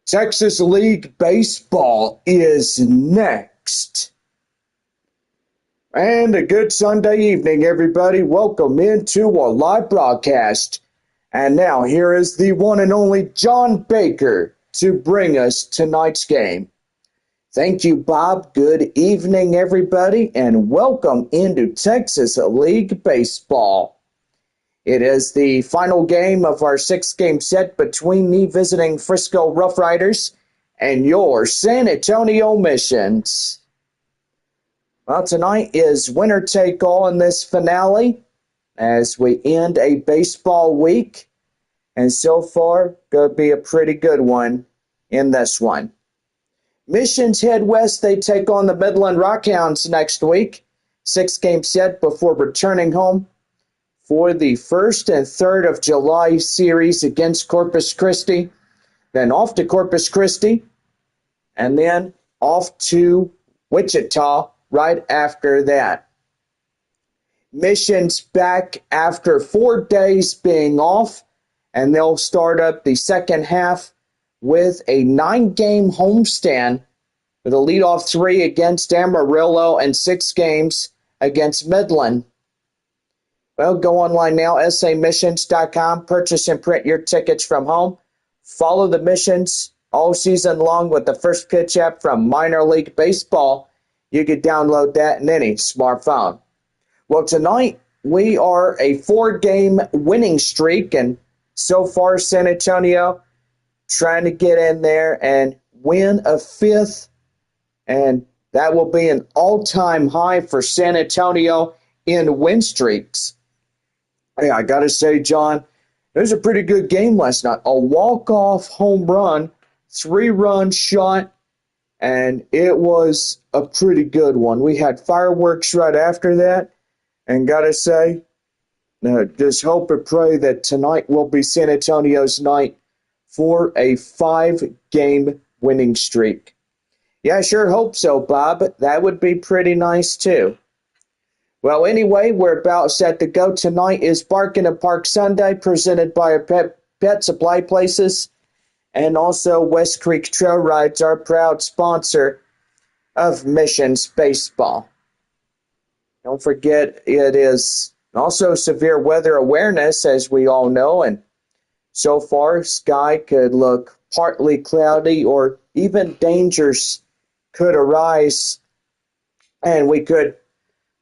Texas League Baseball is next. And a good Sunday evening, everybody. Welcome into our live broadcast. And now here is the one and only John Baker to bring us tonight's game. Thank you, Bob. Good evening, everybody, and welcome into Texas League Baseball. It is the final game of our 6-game set between the visiting Frisco RoughRiders and your San Antonio Missions. Well, tonight is winner take all in this finale as we end a baseball week. And so far, going to be a pretty good one in this one. Missions head west. They take on the Midland Rockhounds next week. 6-game set before returning home for the 1st and 3rd of July series against Corpus Christi, then off to Corpus Christi, and then off to Wichita right after that. Missions back after 4 days being off, and they'll start up the second half with a 9-game homestand with a leadoff 3 against Amarillo and 6 games against Midland. Well, go online now, samissions.com. Purchase and print your tickets from home. Follow the Missions all season long with the First Pitch app from Minor League Baseball. You can download that in any smartphone. Well, tonight we are a 4-game winning streak, and so far San Antonio trying to get in there and win a 5th, and that will be an all-time high for San Antonio in win streaks. Hey, I got to say, John, it was a pretty good game last night. A walk-off home run, 3-run shot, and it was a pretty good one. We had fireworks right after that, and got to say, just hope and pray that tonight will be San Antonio's night for a 5-game winning streak. Yeah, I sure hope so, Bob. That would be pretty nice, too. Well, anyway, we're about set to go. Tonight is Bark in the Park Sunday, presented by our pet supply places, and also West Creek Trail Rides, our proud sponsor of Missions Baseball. Don't forget, it is also severe weather awareness, as we all know, and so far, sky could look partly cloudy, or even dangers could arise, and we could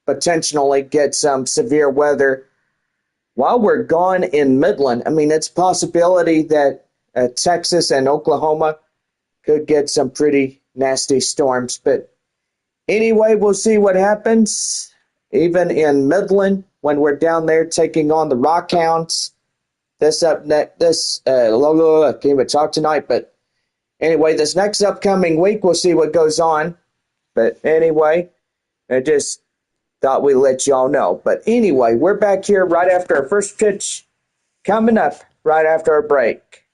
potentially get some severe weather while we're gone in Midland. I mean, it's a possibility that Texas and Oklahoma could get some pretty nasty storms. But anyway, we'll see what happens. Even in Midland, when we're down there taking on the Rockhounds. I can't even talk tonight. But anyway, this next upcoming week, we'll see what goes on. But anyway, I just thought we'd let y'all know. But anyway, we're back here right after our first pitch, coming up right after our break.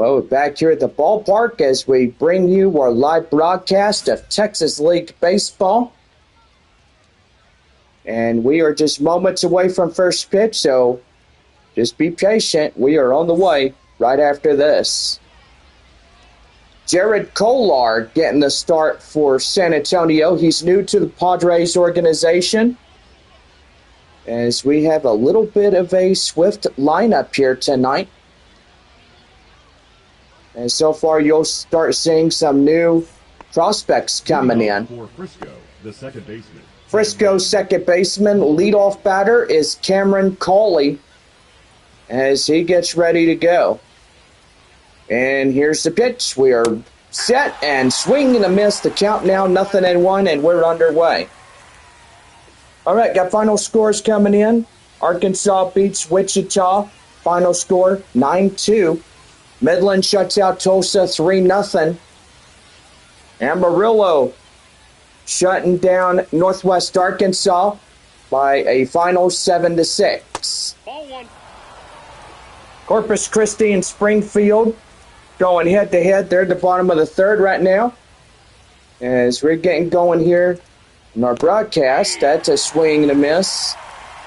Well, we're back here at the ballpark as we bring you our live broadcast of Texas League Baseball. And we are just moments away from first pitch, so just be patient. We are on the way right after this. Jared Kolar getting the start for San Antonio. He's new to the Padres organization, as we have a little bit of a swift lineup here tonight. And so far, you'll start seeing some new prospects coming in. For Frisco, the second baseman. Frisco's second baseman, leadoff batter, is Cameron Cawley as he gets ready to go. And here's the pitch. We are set and swing and a miss. The count now 0-1, and we're underway. All right, got final scores coming in. Arkansas beats Wichita. Final score 9-2. Midland shuts out Tulsa 3-0. Amarillo shutting down Northwest Arkansas by a final 7-6. Ball one. Corpus Christi and Springfield going head-to-head. They're at the bottom of the third right now. As we're getting going here in our broadcast, that's a swing and a miss.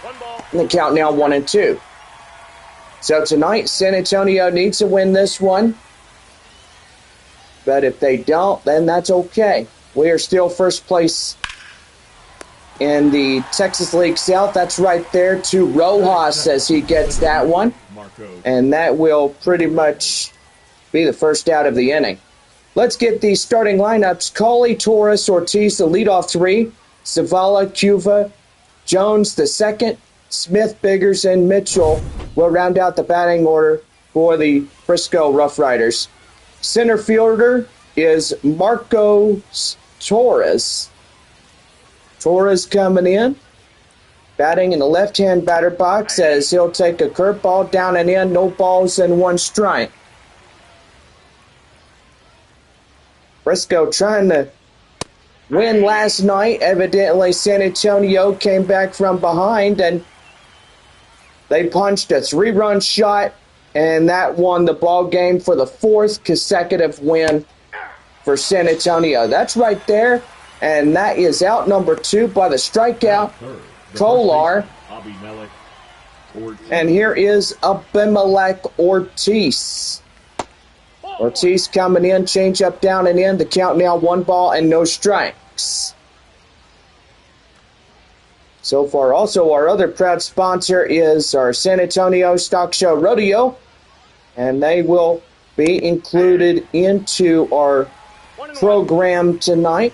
One ball. And the count now 1-2. So tonight, San Antonio needs to win this one. But if they don't, then that's okay. We are still first place in the Texas League South. That's right there to Rojas as he gets that one. And that will pretty much be the first out of the inning. Let's get the starting lineups. Cawley, Torres, Ortiz, the leadoff three. Zavala, Cuva, Jones, the second. Smith, Biggers, and Mitchell will round out the batting order for the Frisco RoughRiders. Center fielder is Marcos Torres. Torres coming in, batting in the left-hand batter box as he'll take a curveball down and in, no balls and one strike. Frisco trying to win last night. Evidently, San Antonio came back from behind and they punched a 3-run shot, and that won the ball game for the fourth consecutive win for San Antonio. That's right there, and that is out number 2 by the strikeout, Kolar. And here is Abimelech Ortiz. Ortiz coming in, change up down and in. The count now 1 ball and no strikes. So far, also, our other proud sponsor is our San Antonio Stock Show Rodeo, and they will be included into our program tonight.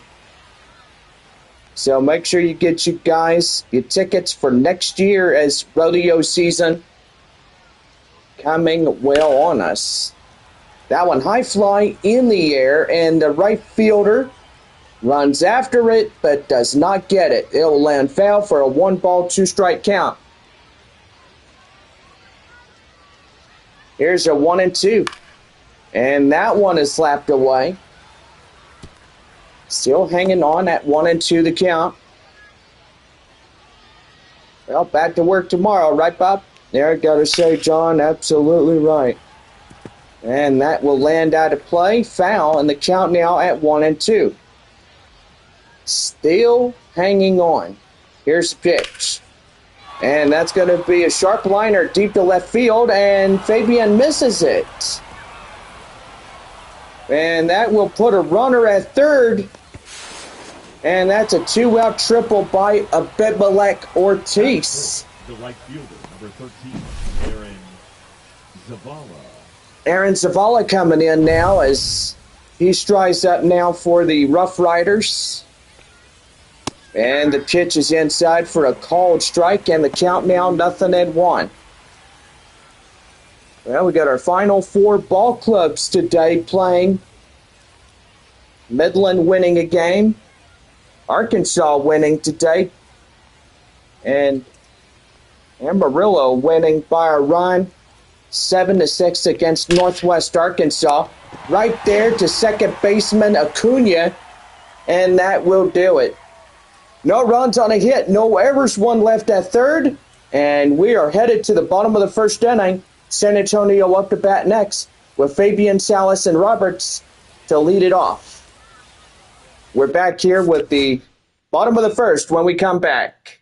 So make sure you get you guys your tickets for next year as rodeo season coming well on us. That one high fly in the air, and the right fielder runs after it, but does not get it. It'll land foul for a 1-ball, 2-strike count. Here's a 1-2. And that one is slapped away. Still hanging on at 1-2 the count. Well, back to work tomorrow, right, Bob? There, gotta say, John, absolutely right. And that will land out of play. Foul, and the count now at 1-2. Still hanging on. Here's the pitch. And that's going to be a sharp liner deep to left field, and Fabian misses it. And that will put a runner at third. And that's a 2-out triple by Abimelech Ortiz. The right fielder, number 13, Aaron Zavala. Aaron Zavala coming in now as he strides up now for the RoughRiders. And the pitch is inside for a called strike, and the count now 0-1. Well, we got our final 4 ball clubs today playing. Midland winning a game. Arkansas winning today. And Amarillo winning by a run 7-6 against Northwest Arkansas. Right there to second baseman Acuna, and that will do it. No runs on a hit, no errors, 1 left at third, and we are headed to the bottom of the first inning. San Antonio up to bat next. with Fabian, Salas, and Roberts to lead it off. We're back here with the bottom of the first when we come back.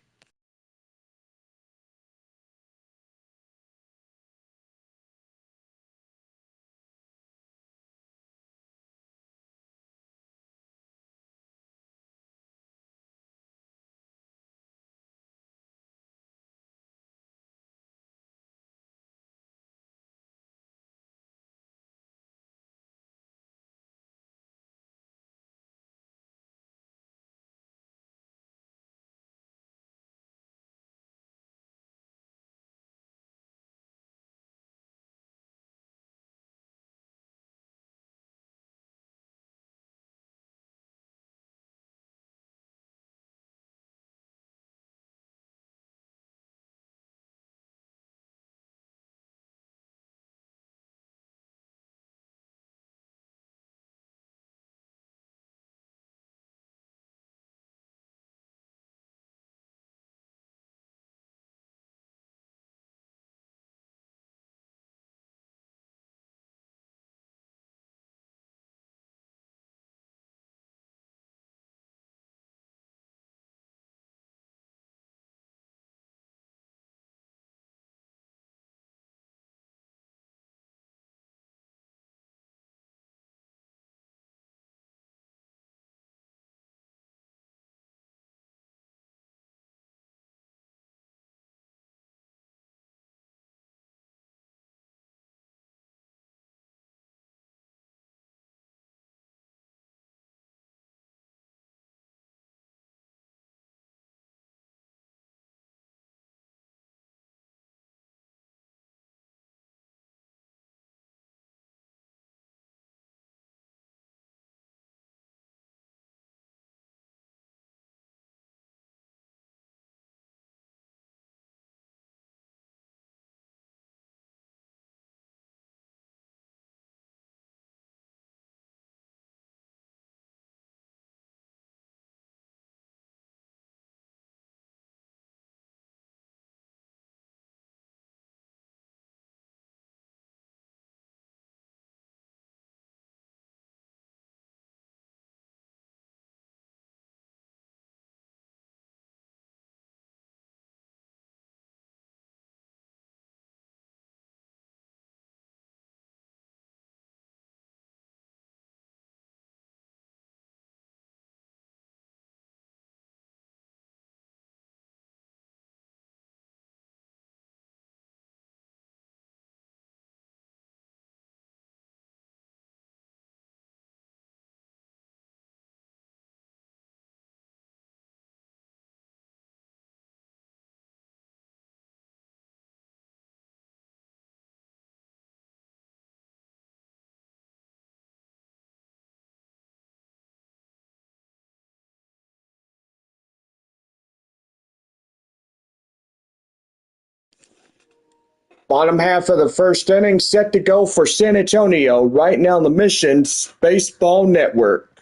Bottom half of the first inning set to go for San Antonio right now on the Mission's Baseball Network.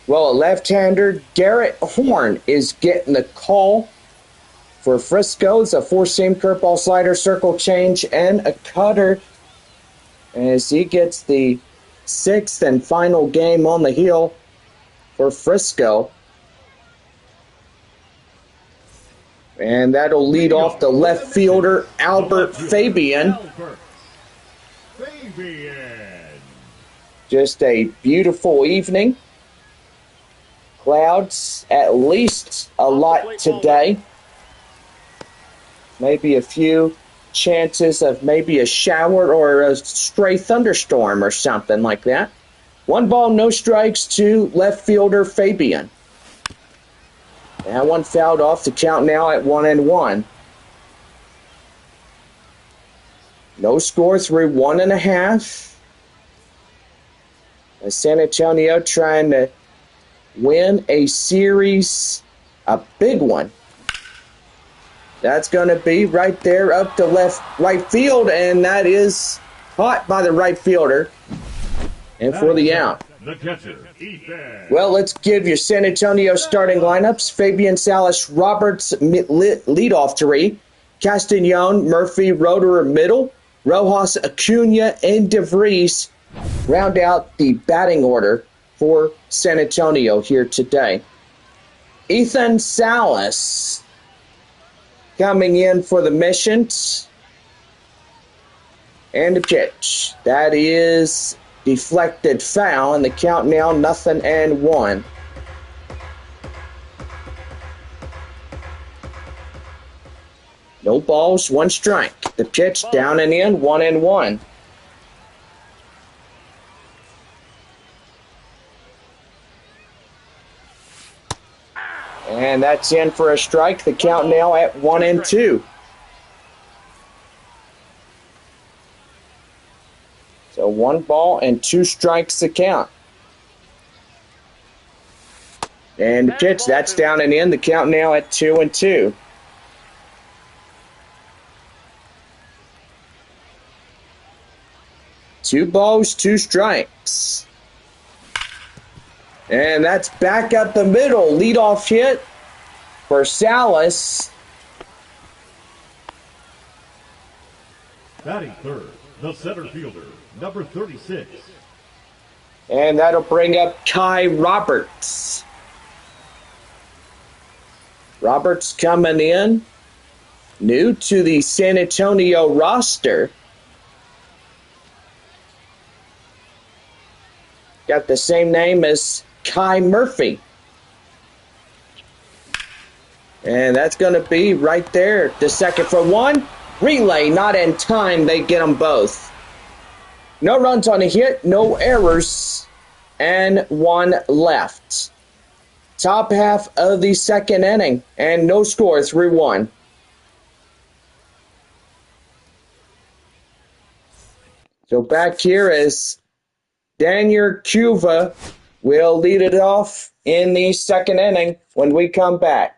Well, a left-hander, Garrett Horn, is getting the call for Frisco. It's a four-seam curveball, slider, circle change, and a cutter as he gets the sixth and final game on the hill for Frisco. And that'll lead off the left fielder, Albert Fabian. Just a beautiful evening. Clouds at least a lot today. Maybe a few chances of maybe a shower or a stray thunderstorm or something like that. 1 ball, no strikes to left fielder Fabian. That one fouled off, the count now at 1-1. No score through 1.5. San Antonio trying to win a series, a big one. That's going to be right there up to right field, and that is caught by the right fielder. And for the out. The catcher, Ethan. Well, let's give you San Antonio starting lineups. Fabian, Salas, Roberts, leadoff three. Castagnone, Murphy, Roederer, middle. Rojas, Acuna, and DeVries round out the batting order for San Antonio here today. Ethan Salas coming in for the Missions. And the pitch. That is deflected foul, and the count now 0-1. No balls, 1 strike. The pitch down and in, 1-1. And that's in for a strike. The count now at 1-2. So 1 ball and 2 strikes to count. And the pitch, that's down and in. The count now at 2-2. Two balls, 2 strikes. And that's back up the middle. Leadoff hit for Salas. Batting third, the center fielder, number 36. And that'll bring up Kai Roberts. Roberts coming in, new to the San Antonio roster. Got the same name as Kai Murphy. And that's going to be right there. The second for 1. Relay not in time. They get them both. No runs on a hit, no errors, and 1 left. Top half of the second inning, and no score, 3-1. So back here is Daniel Cuva will lead it off in the second inning when we come back.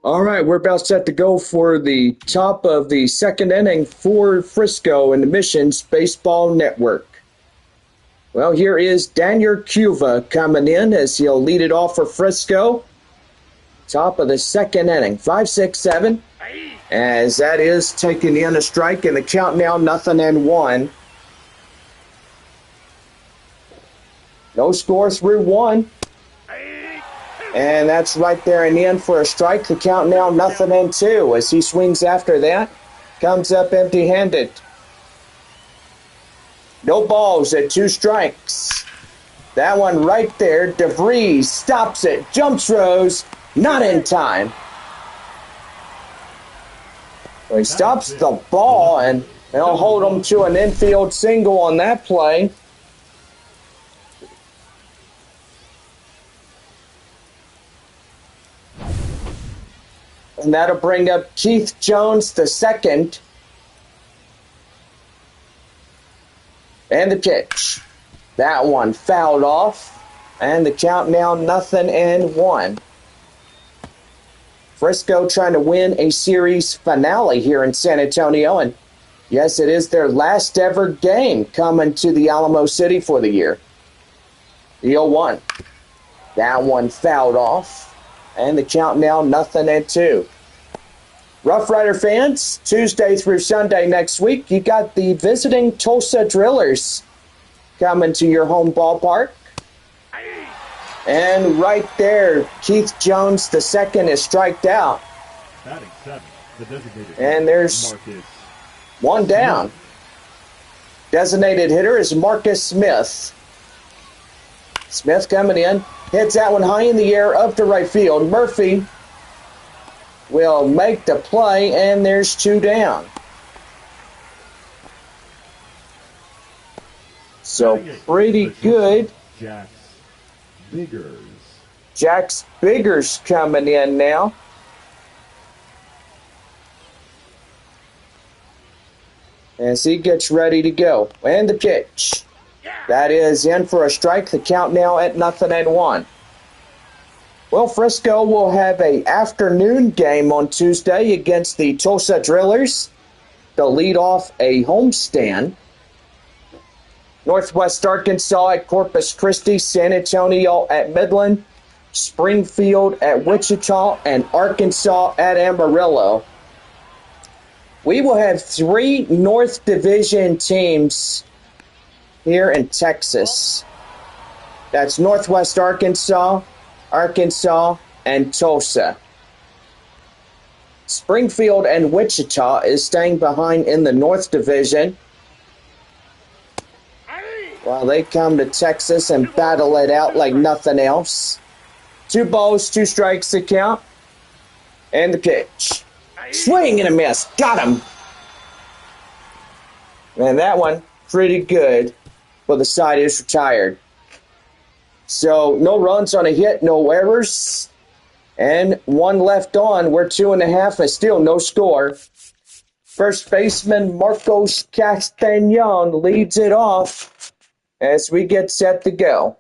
All right, we're about set to go for the top of the second inning for Frisco and the Missions Baseball Network. Well, here is Daniel Cuva coming in as he'll lead it off for Frisco. Top of the second inning, 5-6-7. As that is taking in a strike, and the count now 0-1. No score through one. And that's right there and in for a strike. The count now 0-2 as he swings after that. Comes up empty-handed. No balls at 2 strikes. That one right there. DeVries stops it. Jumps Rose. Not in time. So he stops the ball, and they'll hold him to an infield single on that play. And that'll bring up Keith Jones the second. And the pitch. That one fouled off. And the count now 0-1. Frisco trying to win a series finale here in San Antonio. And yes, it is their last ever game coming to the Alamo City for the year. The 0-1. That one fouled off. And the count now 0-2. Rough Rider fans, Tuesday through Sunday next week, you got the visiting Tulsa Drillers coming to your home ballpark. And right there, Keith Jones the second is striked out. Batting 7, the designated And there's Marcus one down. Designated hitter is Marcus Smith. Smith coming in, hits that one high in the air up to right field. Murphy will make the play, and there's 2 down. So pretty good. Jax Biggers. Jax Biggers coming in now. As he gets ready to go. And the pitch. That is in for a strike. The count now at 0-1. Well, Frisco will have an afternoon game on Tuesday against the Tulsa Drillers. They'll lead off a homestand. Northwest Arkansas at Corpus Christi, San Antonio at Midland, Springfield at Wichita, and Arkansas at Amarillo. We will have 3 North Division teams here in Texas. That's Northwest Arkansas, Arkansas, and Tulsa. Springfield and Wichita is staying behind in the North Division, while they come to Texas and battle it out like nothing else. 2 balls, 2 strikes to count. And the pitch. Swing and a miss. Got him. And that one, pretty good. But the side is retired. So no runs on a hit, no errors. And 1 left on. We're 2.5 and still no score. First baseman Marcos Castañon leads it off as we get set to go.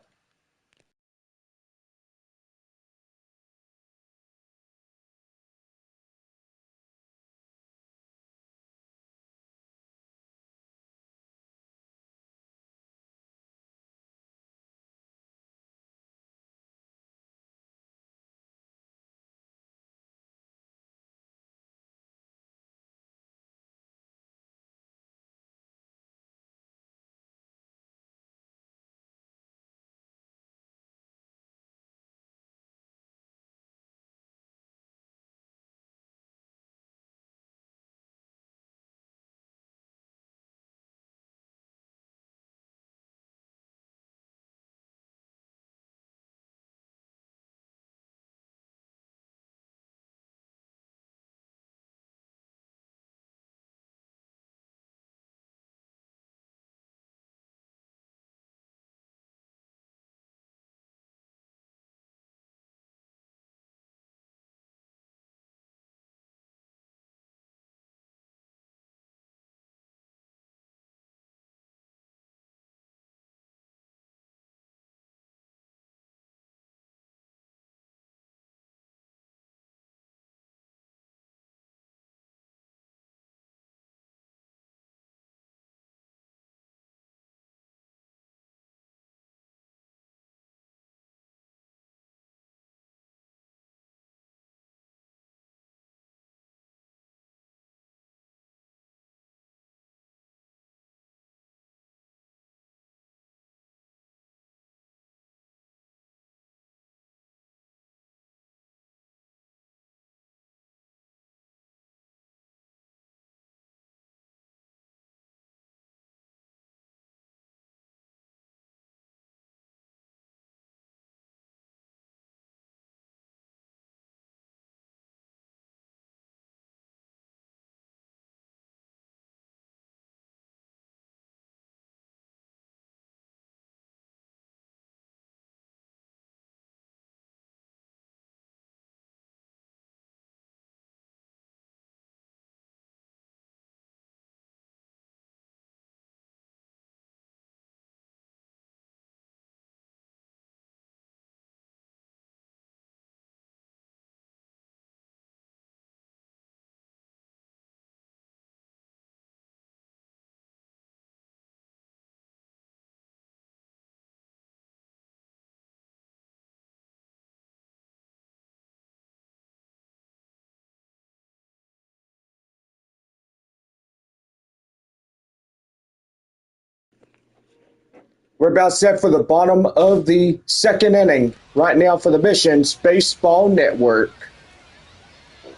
We're about set for the bottom of the second inning right now for the Missions Baseball Network.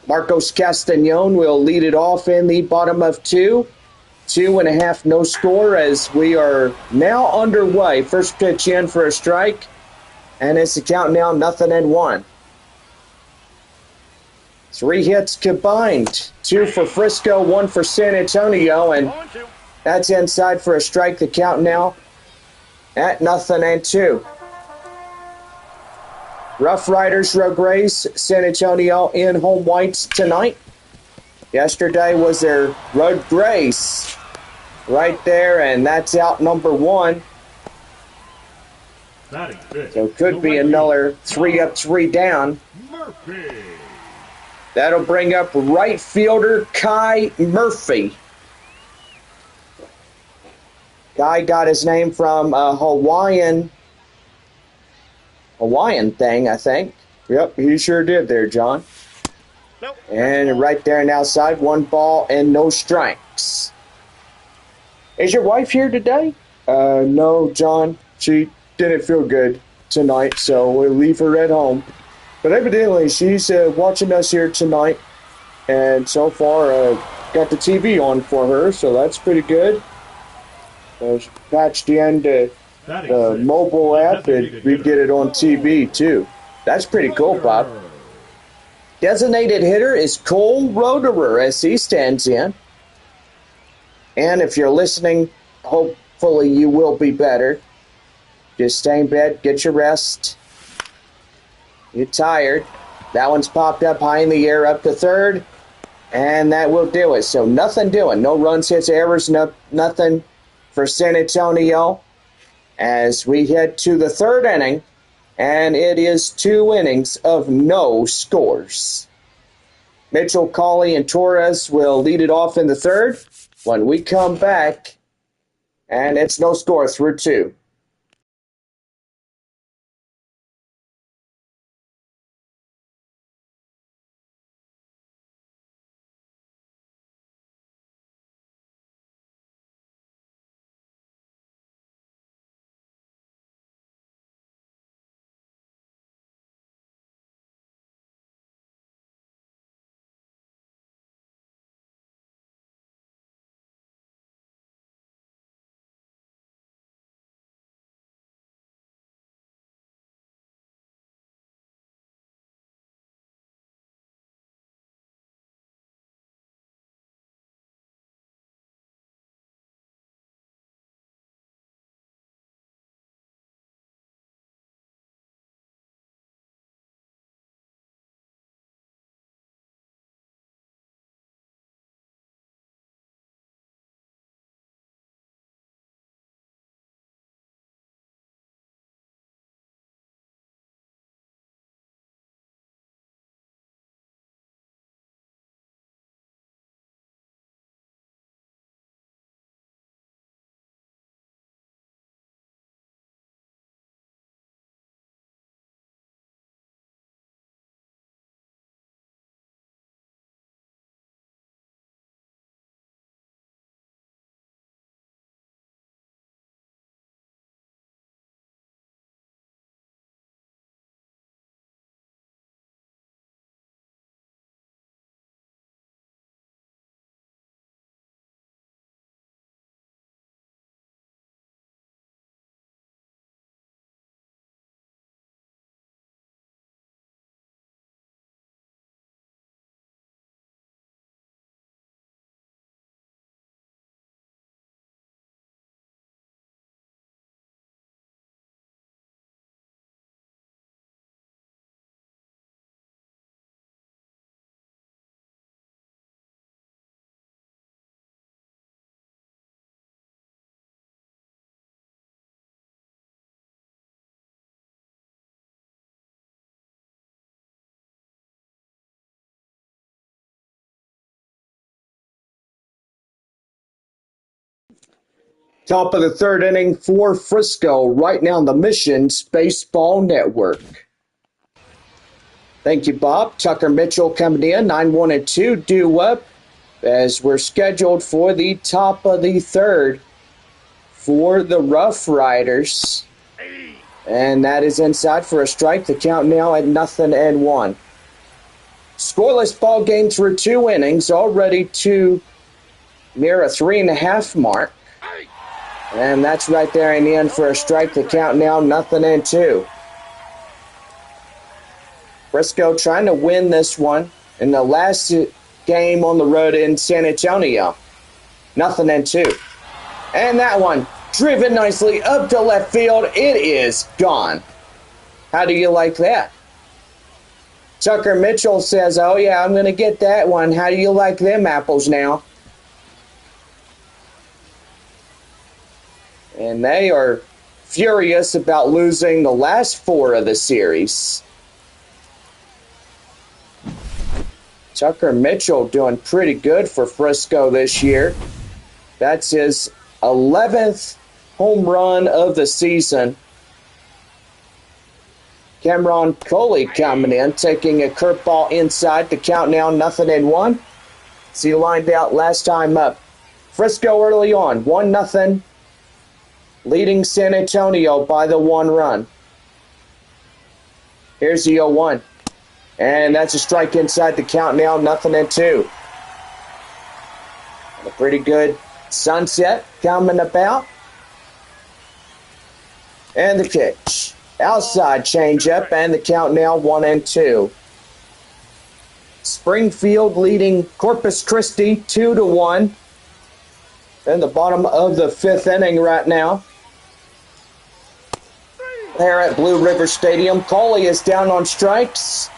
Marcos Castañon will lead it off in the bottom of 2. 2.5, no score as we are now underway. First pitch in for a strike, and it's the count now 0-1. 3 hits combined, 2 for Frisco, 1 for San Antonio, and that's inside for a strike. The count now at 0-2. RoughRiders, Road Grays, San Antonio in home whites tonight. Yesterday was their Road Grays right there, and that's out number 1. So could be another 3 up, 3 down. Murphy. That'll bring up right fielder Kai Murphy. Guy got his name from a Hawaiian thing, I think. Yep, he sure did there, John. Nope. And right there and outside, 1 ball and no strikes. Is your wife here today? No, John. She didn't feel good tonight, so we'll leave her at home. But evidently, she's watching us here tonight, and so far got the TV on for her, so that's pretty good. She patched in the mobile app, and we get it on TV too. That's pretty cool, Bob. Designated hitter is Cole Roederer as he stands in. And if you're listening, hopefully you will be better. Just stay in bed, get your rest. You're tired. That one's popped up high in the air up to third, and that will do it. So nothing doing. No runs, hits, errors, nothing for San Antonio as we head to the third inning, and it is 2 innings of no scores. Mitchell, Cauley, and Torres will lead it off in the third when we come back, and it's no score through 2. Top of the third inning for Frisco, right now on the Missions Baseball Network. Thank you, Bob. Tucker Mitchell coming in, 9-1-2, due up as we're scheduled for the top of the third for the Rough Riders. And that is inside for a strike. The count now at 0-1. Scoreless ball game through 2 innings, already to near a 3.5 mark. And that's right there in the end for a strike. The count now 0-2. Frisco trying to win this one in the last game on the road in San Antonio. 0-2. And that one driven nicely up to left field. It is gone. How do you like that? Tucker Mitchell says, oh yeah, I'm going to get that one. How do you like them apples now? And they are furious about losing the last 4 of the series. Tucker Mitchell doing pretty good for Frisco this year. That's his 11th home run of the season. Cameron Coley coming in, taking a curveball inside. The count now 0-1. See, lined out last time up. Frisco early on, 1-0. Leading San Antonio by the 1 run. Here's the 0-1. And that's a strike inside. The count now 0-2. A pretty good sunset coming about. And the pitch. Outside changeup, and the count now 1-2. Springfield leading Corpus Christi 2-1. In the bottom of the 5th inning right now. There at Blue River Stadium, Coley is down on strikes.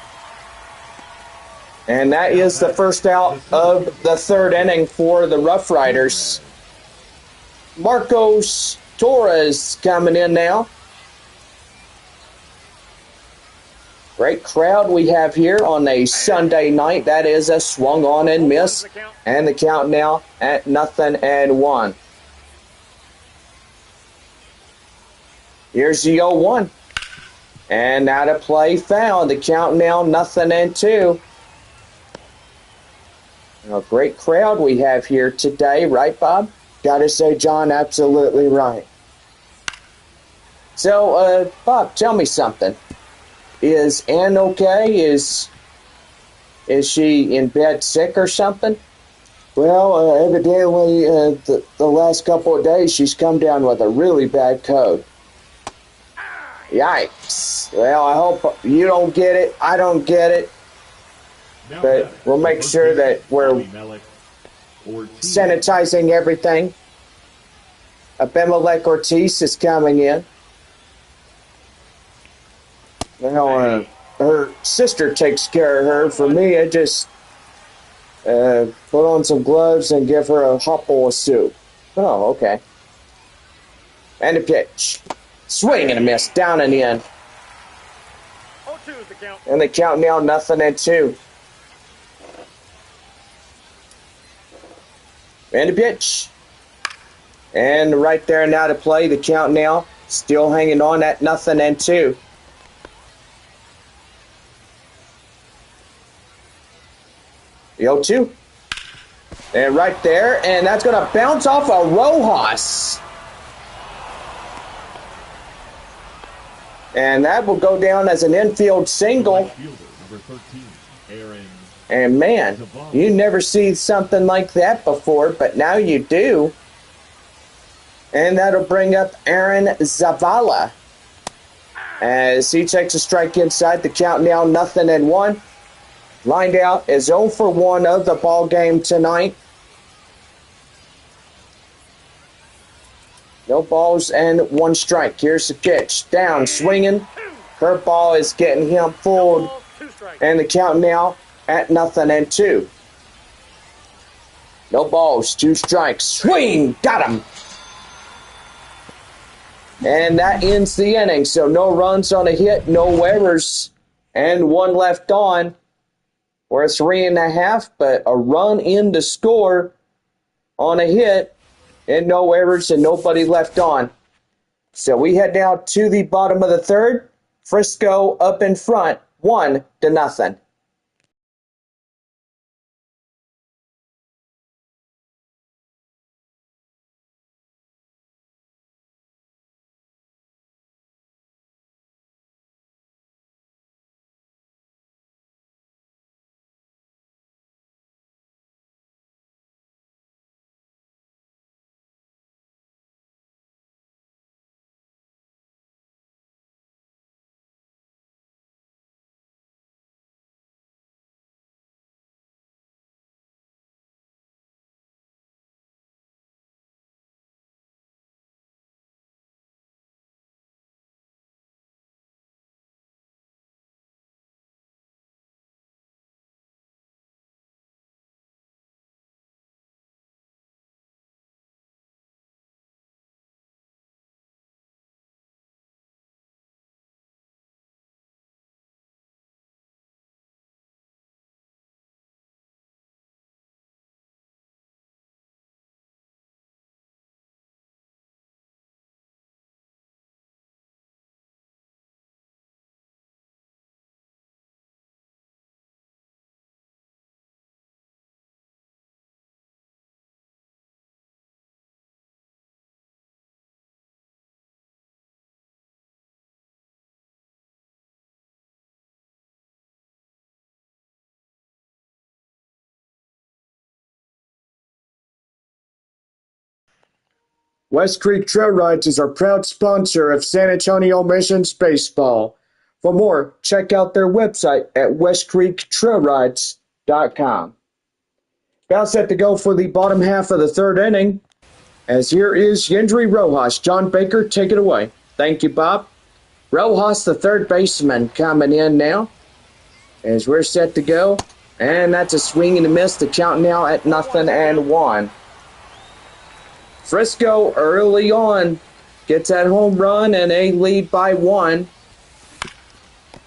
And that is the first out of the 3rd inning for the Rough Riders. Marcos Torres coming in now. Great crowd we have here on a Sunday night. That is a swung on and miss. And the count now at 0-1. Here's the 0-1. And out of play foul. The count now 0-2. A great crowd we have here today, right, Bob? Gotta say, John, absolutely right. So, Bob, tell me something. Is Ann okay? Is she in bed sick or something? Well, evidently, the last couple of days she's come down with a really bad cold. Yikes. Well, I hope you don't get it. I don't get it. But we'll make sure that we're sanitizing everything. Abimelech Ortiz is coming in. Well, her sister takes care of her. For me, I just put on some gloves and give her a hot bowl of soup. Oh, okay. And a pitch. Swing and a miss. Down and in. And the count now 0-2. And a pitch. And right there now to play. The count now still hanging on at 0-2. The 0-2. And right there. And that's going to bounce off a Rojas. And that will go down as an infield single. And man, you never see something like that before, but now you do. And that'll bring up Aaron Zavala as he takes a strike inside. The count now 0-1. Lined out is 0 for 1 of the ball game tonight. No balls and 1 strike. Here's the pitch. Down, swinging. Curveball is getting him fooled. And the count now at 0-2. No balls, 2 strikes. Swing! Got him! And that ends the inning. So no runs on a hit, no errors, and 1 left on. We're at 3.5, but a run in to score on a hit, and no errors and nobody left on. So we head now to the bottom of the 3rd. Frisco up in front, 1-0. West Creek Trail Rides is our proud sponsor of San Antonio Missions Baseball. For more, check out their website at westcreektrailrides.com. Now set to go for the bottom half of the third inning. As here is Yendry Rojas. John Baker, take it away. Thank you, Bob. Rojas, the third baseman, coming in now. As we're set to go. And that's a swing and a miss. The count now at 0-1. Frisco early on gets that home run and a lead by 1.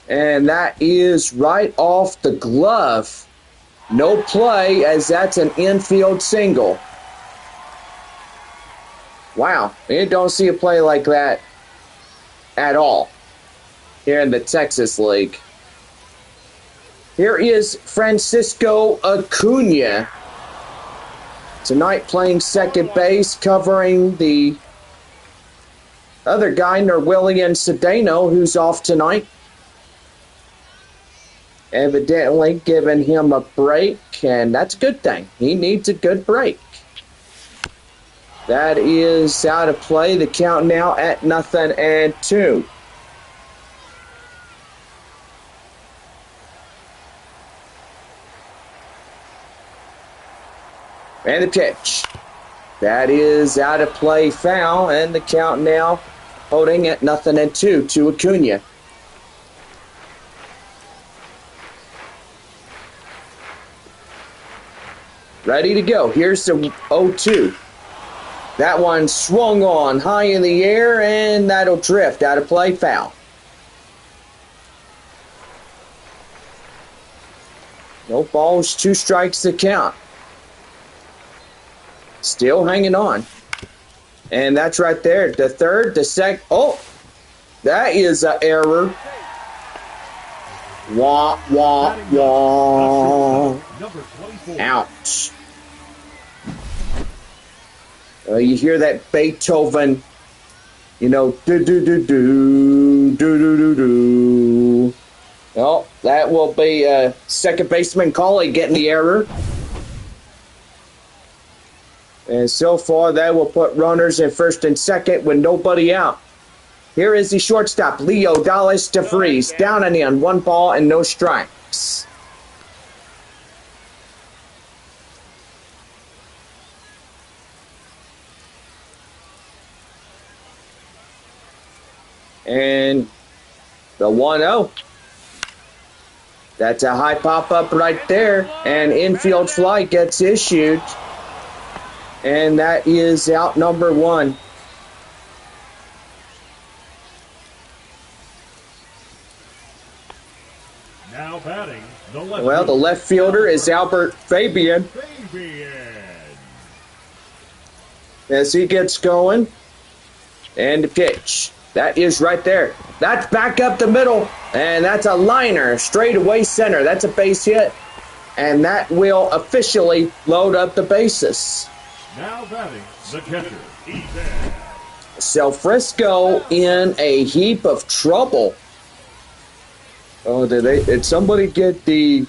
And that is right off the glove. No play, as that's an infield single. Wow, you don't see a play like that at all here in the Texas League. Here is Francisco Acuna. Tonight playing second base, covering the other guy, Nerwillian Cedeno, who's off tonight. Evidently giving him a break, and that's a good thing. He needs a good break. That is out of play. The count now at 0-2. And the pitch. That is out of play, foul, and the count now holding at 0-2 to Acuna. Ready to go. Here's the 0-2. That one swung on high in the air, and that'll drift out of play, foul. No balls, 2 strikes to count. Still hanging on. And that's right there. The third, the second. Oh, that is an error. Wah, wah, wah. Ouch. You hear that Beethoven, do-do-do-do. Well, that will be second baseman Cauley getting the error. And so far, that will put runners in first and second with nobody out. Here is the shortstop, Leo Dallas DeVries, down and in, 1 ball and no strikes. And the 1-0. That's a high pop-up right there, and infield fly gets issued. And that is out number 1. Now batting, the left fielder is Albert Fabian. As he gets going. And the pitch. That is right there. That's back up the middle. And that's a liner. Straight away center. That's a base hit. And that will officially load up the bases. Now batting, the catcher, Ethan. So Frisco in a heap of trouble. Oh, did somebody get the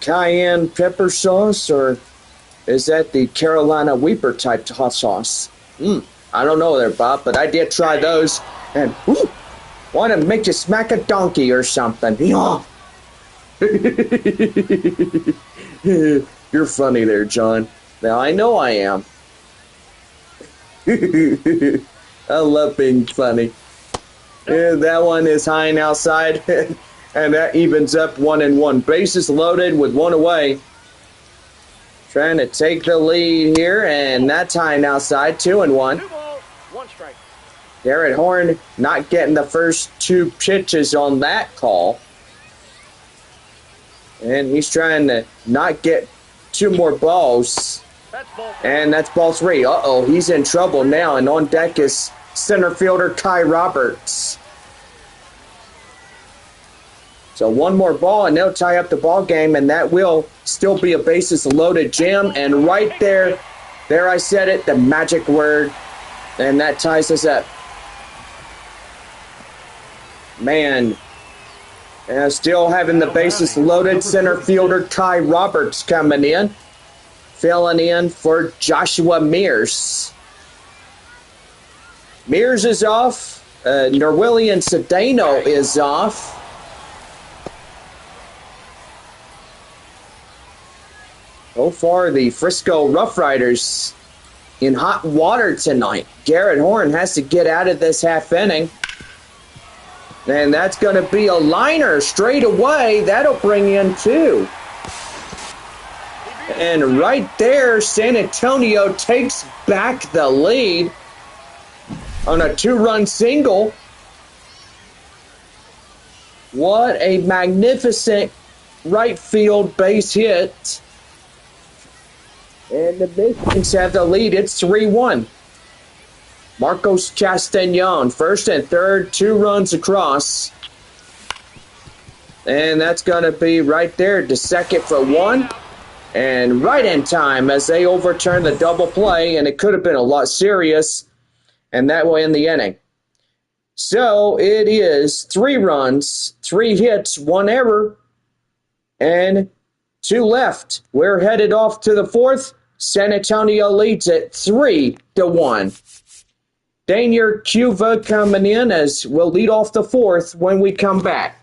cayenne pepper sauce, or is that the Carolina Reaper type hot sauce? I don't know there, Bob, but I did try those, and want to make you smack a donkey or something. You're funny there, John. Now, I know I am. I love being funny. And that one is high and outside, and that evens up 1-1. Bases loaded with 1 away. Trying to take the lead here, and that's high and outside, 2-1. 2 balls, 1 strike. Garrett Horn not getting the first 2 pitches on that call. And he's trying to not get 2 more balls. And that's ball 3. Uh-oh, he's in trouble now. And on deck is center fielder Kai Roberts. So 1 more ball, and they'll tie up the ball game, and that will still be a bases-loaded jam. And right there I said it, the magic word, and that ties us up. Man, still having the bases loaded, center fielder Kai Roberts coming in. Filling in for Joshua Mears. Mears is off. Norwillian Cedeno is off. So far, the Frisco RoughRiders in hot water tonight. Garrett Horn has to get out of this half inning. And that's going to be a liner straight away. That'll bring in 2. And right there, San Antonio takes back the lead on a 2-run single. What a magnificent right field base hit. And the Missions have the lead. It's 3-1. Marcos Castañon, first and third, 2 runs across. And that's going to be right there to second for 1. And right in time as they overturn the double play, and it could have been a lot serious, and that will end the inning. So it is 3 runs, 3 hits, 1 error, and 2 left. We're headed off to the 4th. San Antonio leads at 3-1. Daniel Cuva coming in as we'll lead off the 4th when we come back.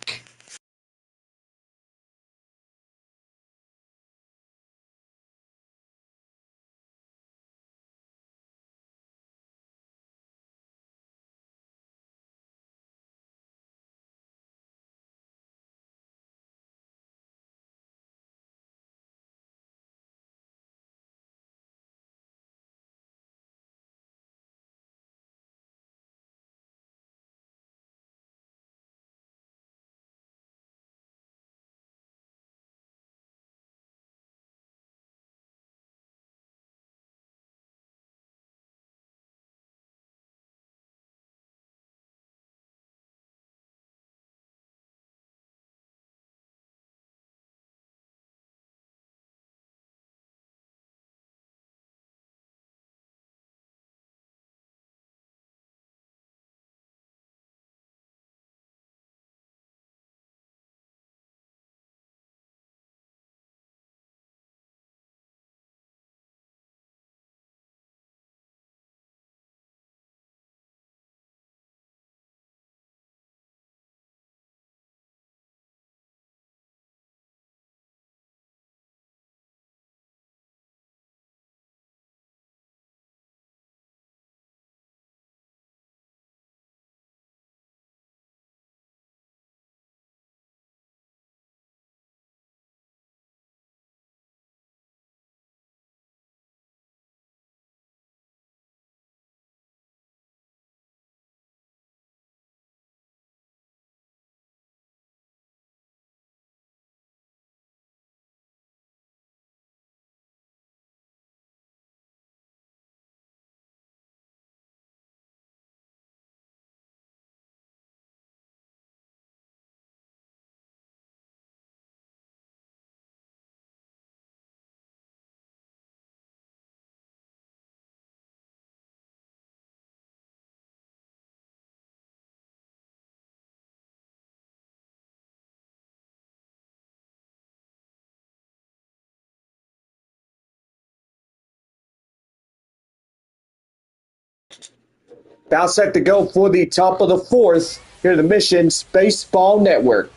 About set to go for the top of the 4th here at the Missions Baseball Network.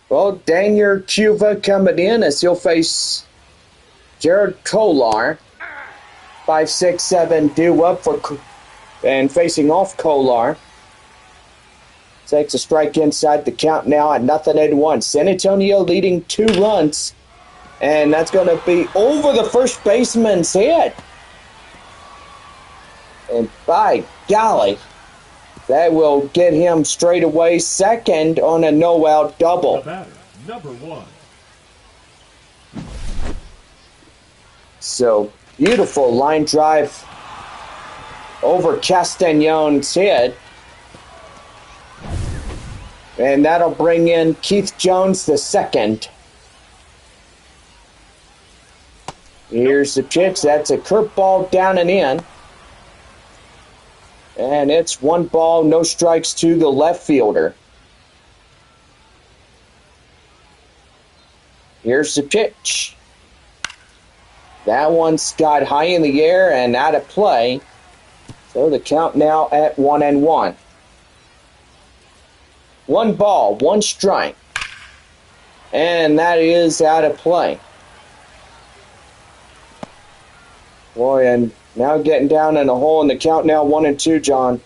Well, Daniel Cuva coming in as he'll face Jared Kolar. 5-6-7 due up for and facing off Kolar. Takes a strike inside the count now at 0-1. San Antonio leading 2 runs. And that's going to be over the first baseman's head. And by golly, that will get him straight away second on a no-out double. The batter, number 1. So, beautiful line drive over Castañon's head. And that'll bring in Keith Jones the second. Here's the pitch. That's a curveball down and in. And it's 1 ball, no strikes to the left fielder. Here's the pitch. That one's got high in the air and out of play. So the count now at 1-1. One ball, one strike. And that is out of play. Boy, and now getting down in a hole in the count now 1-2, John.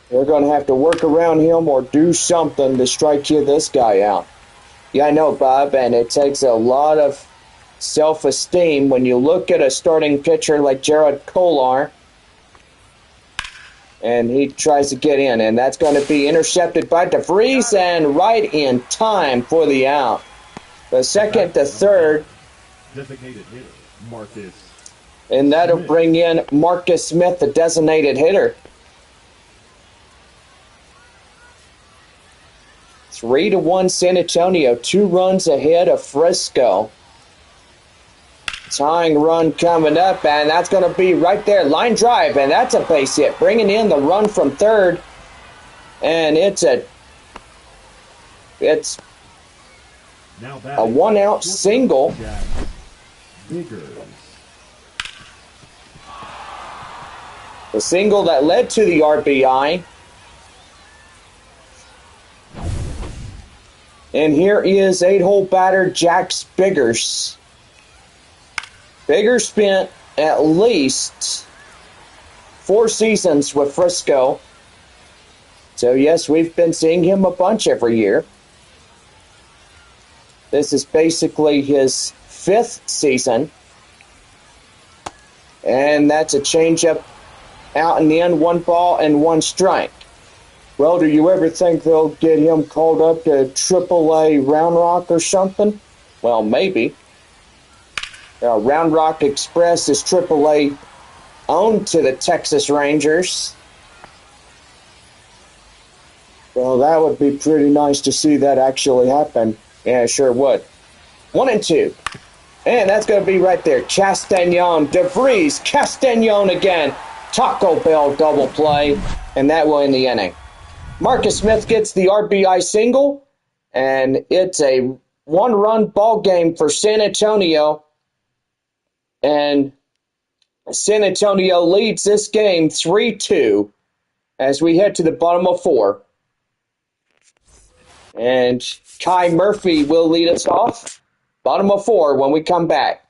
They're going to have to work around him or do something to strike this guy out. Yeah, I know, Bob, and it takes a lot of self-esteem when you look at a starting pitcher like Jared Kolar, and he tries to get in, and that's going to be intercepted by DeVries, and right in time for the out. The second to third, Designated hitter, Marcus. and that'll bring in Marcus Smith, the designated hitter. 3-1 San Antonio, 2 runs ahead of Frisco. Tying run coming up, and that's going to be right there. Line drive, and that's a base hit. Bringing in the run from third, and it's a one-out single. The single that led to the RBI. And here is 8-hole batter Jack Biggers. Biggers spent at least 4 seasons with Frisco. So yes, we've been seeing him a bunch every year. This is basically his 5th season. And that's a changeup out and in, 1 ball and 1 strike. Well, do you ever think they'll get him called up to AAA Round Rock or something? Well, maybe. Round Rock Express is AAA owned to the Texas Rangers. Well, that would be pretty nice to see that actually happen. Yeah, it sure would. 1-2. And that's going to be right there. Castagnon, DeVries, Castagnon again. Taco Bell double play, and that will end the inning. Marcus Smith gets the RBI single, and it's a 1-run ball game for San Antonio. And San Antonio leads this game 3-2 as we head to the bottom of 4. And Kai Murphy will lead us off. Bottom of 4 when we come back.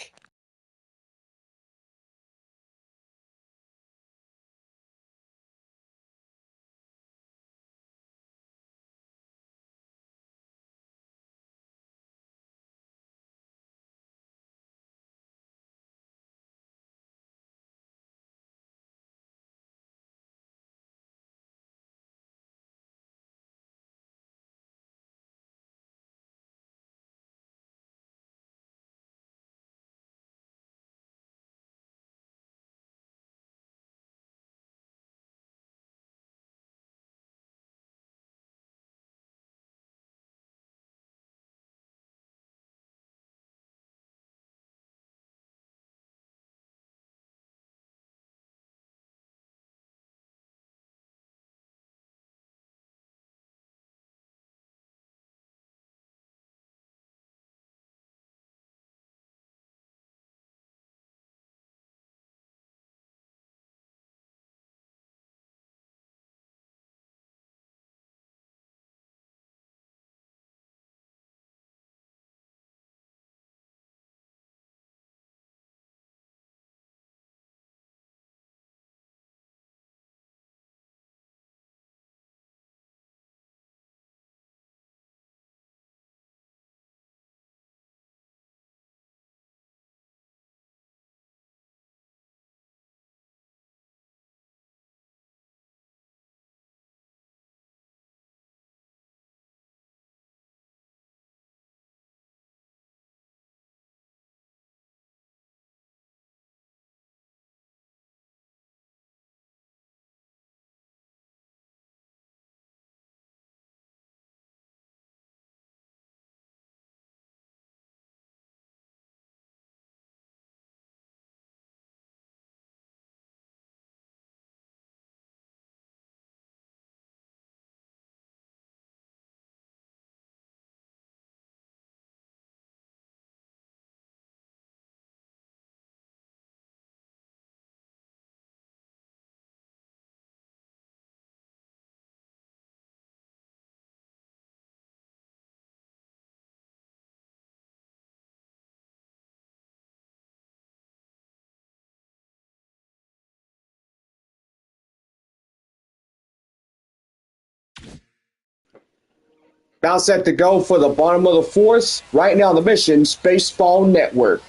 About set to go for the bottom of the fourth. Right now, the Mission's Baseball Network.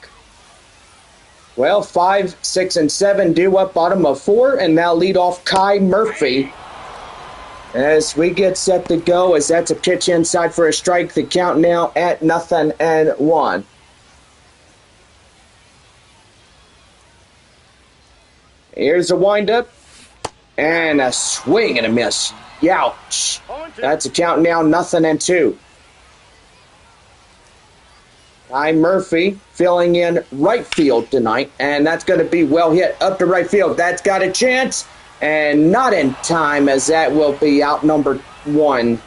Well, 5, 6, and 7 due up bottom of 4, and now lead off Kai Murphy. As we get set to go, as that's a pitch inside for a strike, the count now at 0-1. Here's a windup, and a swing and a miss. Youch. That's a count now 0-2. Kai Murphy filling in right field tonight, and that's going to be well hit up to right field. That's got a chance, and not in time, as that will be out number 1.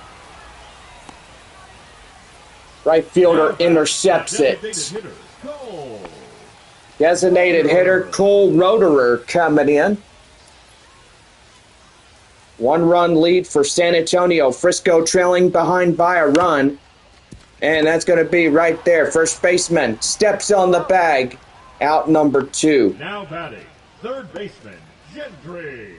Right fielder intercepts it. Designated hitter Cole Roederer coming in. 1-run lead for San Antonio. Frisco trailing behind by a run. And that's going to be right there. First baseman steps on the bag. Out number 2. Now batting, third baseman, Gendry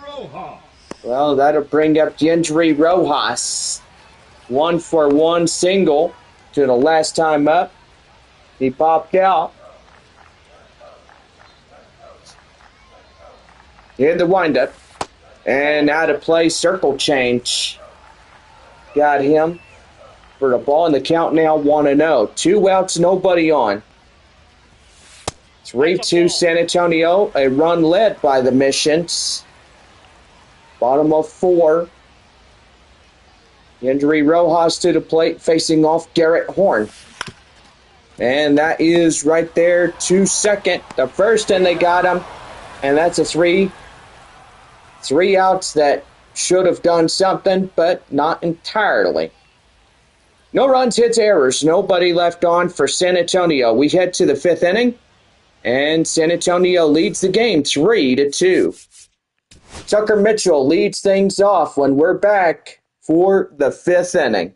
Rojas. Well, that'll bring up Gendry Rojas. 1-for-1 single to the last time up. He popped out. In the windup. And out of play, circle change. Got him for the ball, and the count now 1-0. 2 outs, nobody on. 3-2 San Antonio, a run led by the Missions. Bottom of 4. Gendry Rojas to the plate, facing off Garrett Horn. And that is right there to second. The first, and they got him. And that's a 3 outs that should have done something, but not entirely. No runs, hits, errors. Nobody left on for San Antonio. We head to the 5th inning, and San Antonio leads the game 3-2. Tucker Mitchell leads things off when we're back for the 5th inning.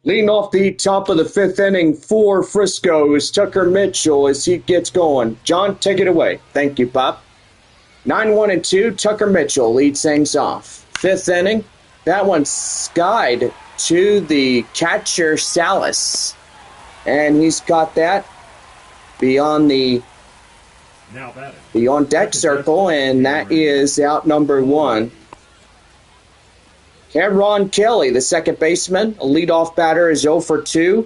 Leading off the top of the 5th inning for Frisco is Tucker Mitchell as he gets going. John, take it away. Thank you, Pop. 9-1-2, Tucker Mitchell leads things off. 5th inning, that one skied to the catcher Salas. And he's got that beyond the deck circle, and that is out number 1. Cameron Kelly, the second baseman, a leadoff batter, is 0-for-2.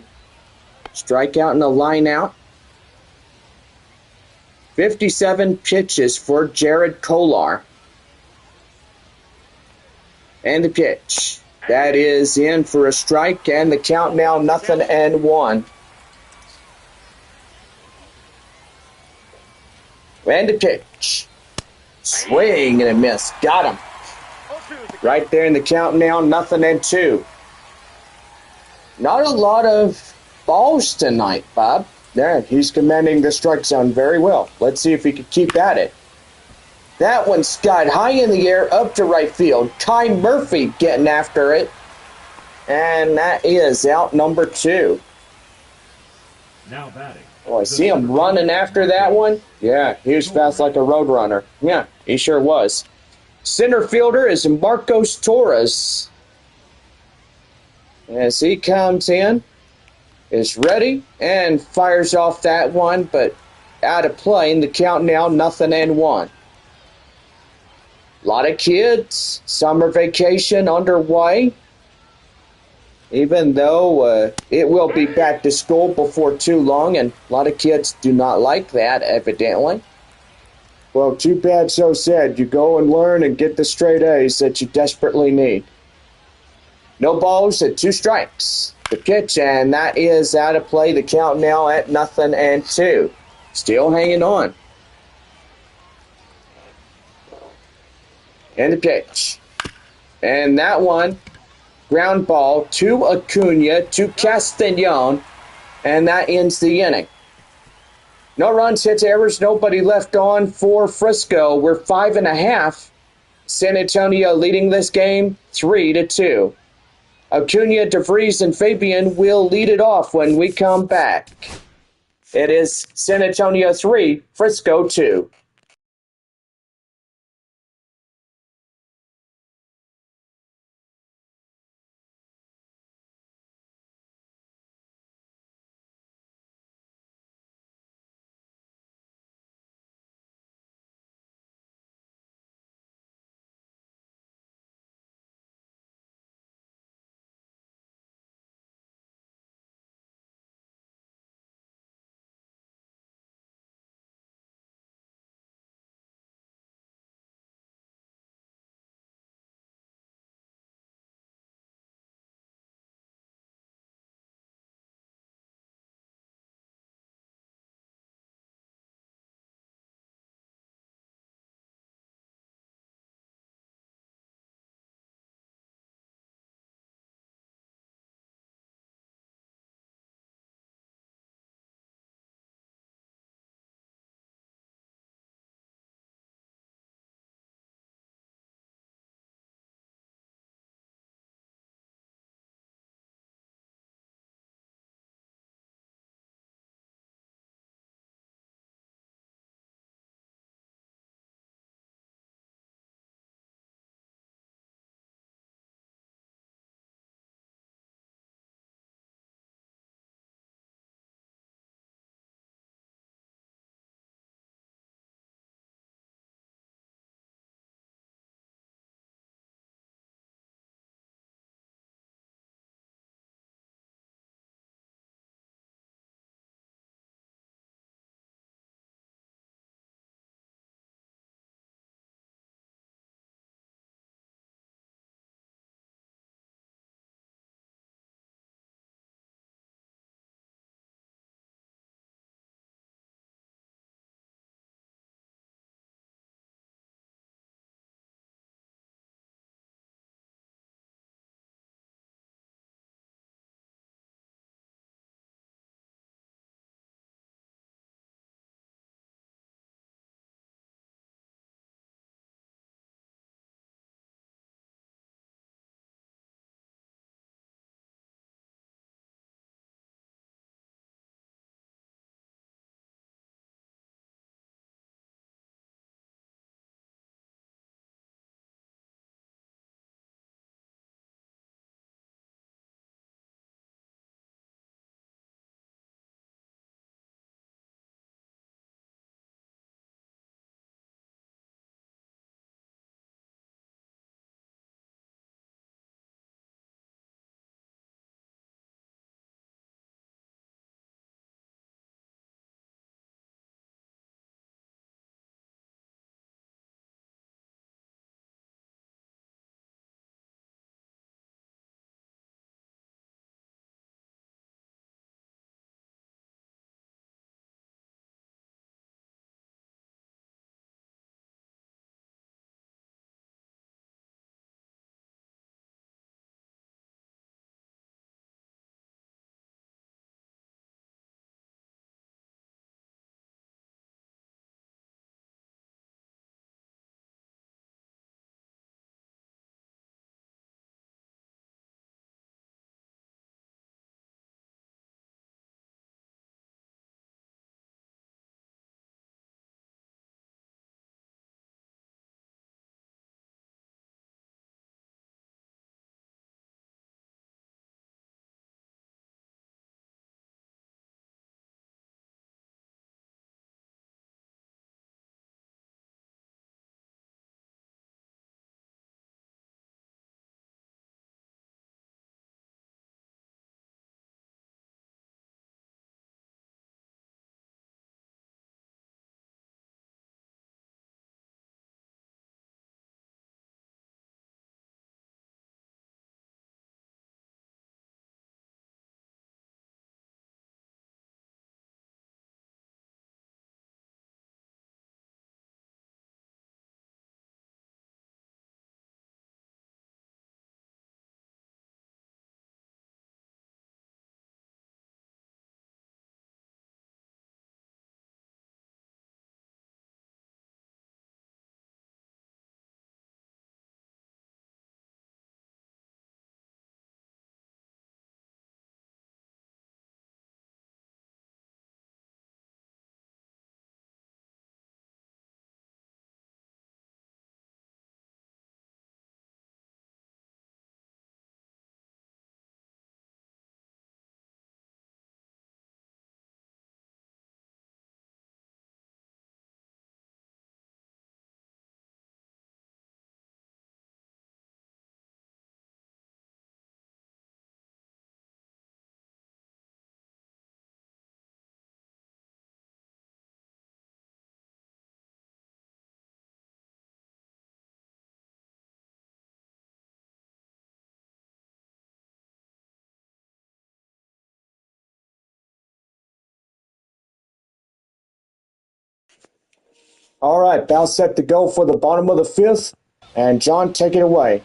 Strikeout and a line out. 57 pitches for Jared Kolar. And the pitch. That is in for a strike, and the count now 0-1. And the pitch. Swing and a miss. Got him. Right there in the count now, 0-2. Not a lot of balls tonight, Bob. There, he's commanding the strike zone very well. Let's see if he can keep at it. That one skied high in the air up to right field. Kai Murphy getting after it. And that is out number 2. Now batting. Oh, I The see him center running fielder, after that Marcos one. Yeah, he was fast like a road runner. Yeah, he sure was. Center fielder is Marcos Torres. As he comes in, is ready and fires off that one, but out of play in the count now, 0-1. A lot of kids, summer vacation underway. Even though it will be back to school before too long, and a lot of kids do not like that, evidently. Well, too bad, so sad. You go and learn and get the straight A's that you desperately need. No balls at 2 strikes. The pitch, and that is out of play. The count now at 0-2. Still hanging on. And the pitch. And that one, ground ball to Acuna, to Castellon, and that ends the inning. No runs, hits, errors, nobody left on for Frisco. We're 5.5. San Antonio leading this game 3-2. Acuna, DeVries, and Fabian will lead it off when we come back. It is San Antonio 3, Frisco 2. All right, bounce set to go for the bottom of the fifth. And John, take it away.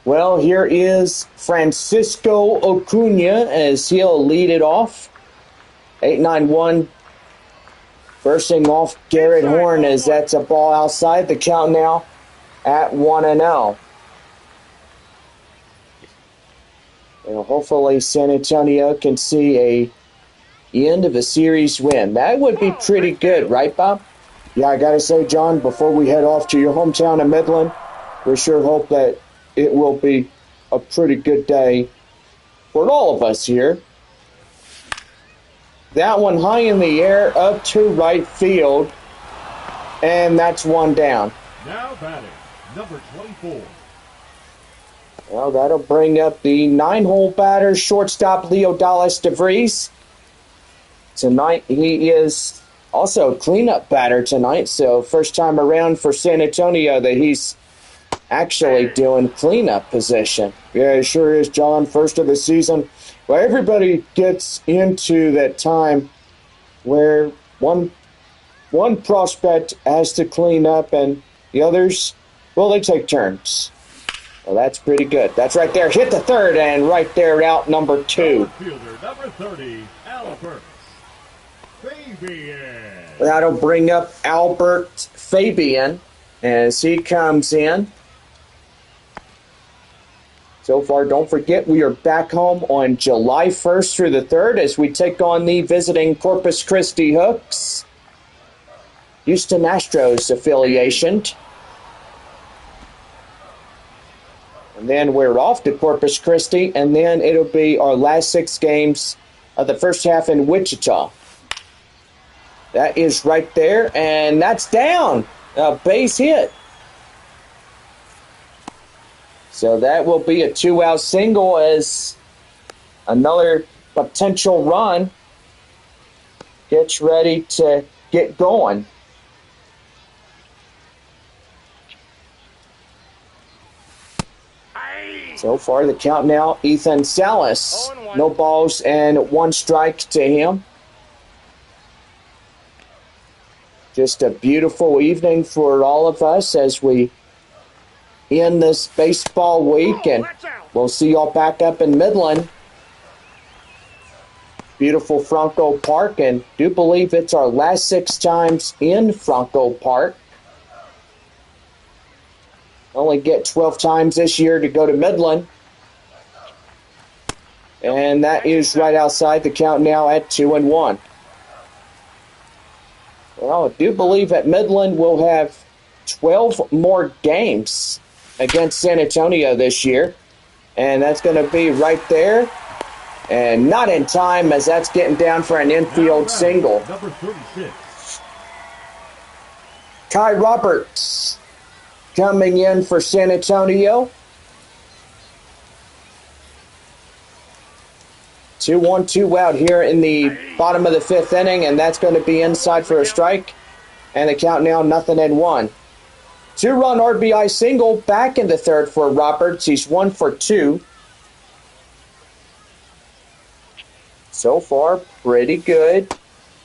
Well, here is Francisco Acuna as he'll lead it off. 8-9-1. Versing off Garrett Horn as that's a ball outside. The count now at 1-0. And hopefully San Antonio can see a end of a series win. That would be pretty good, right, Bob? Yeah, I got to say, John, before we head off to your hometown of Midland, we sure hope that it will be a pretty good day for all of us here. That one high in the air, up to right field, and that's one down. Now batting, number 24. Well, that'll bring up the 9-hole batter, shortstop Leo Dallas DeVries. Tonight, he is also a cleanup batter tonight, so first time around for San Antonio that he's actually doing cleanup position. Yeah, it sure is, John. First of the season. Well, everybody gets into that time where one prospect has to clean up and the others, well, they take turns. Well, that's pretty good. That's right there. Hit the third and right there out number 2. Fielder number 30, Albert Fabian. That'll bring up Albert Fabian as he comes in. So far, don't forget, we are back home on July 1st through the 3rd as we take on the visiting Corpus Christi Hooks. Houston Astros affiliation. And then we're off to Corpus Christi, and then it'll be our last 6 games of the first half in Wichita. That is right there, and that's down. A base hit. So that will be a 2-out single as another potential run gets ready to get going. So far, the count now, Ethan Salas. No balls and 1 strike to him. Just a beautiful evening for all of us as we end this baseball week, and we'll see y'all back up in Midland. Beautiful Franco Park, and do believe it's our last 6 times in Franco Park. Only get 12 times this year to go to Midland. And that is right outside, the count now at 2-1. Well, I do believe that Midland will have 12 more games against San Antonio this year. And that's going to be right there. And not in time, as that's getting down for an infield single. Number 36. Kai Roberts coming in for San Antonio. 2-1, 2 out here in the bottom of the 5th inning, and that's going to be inside for a strike. And the count now 0-1. 2-run RBI single back in the 3rd for Roberts. He's 1 for 2. So far, pretty good.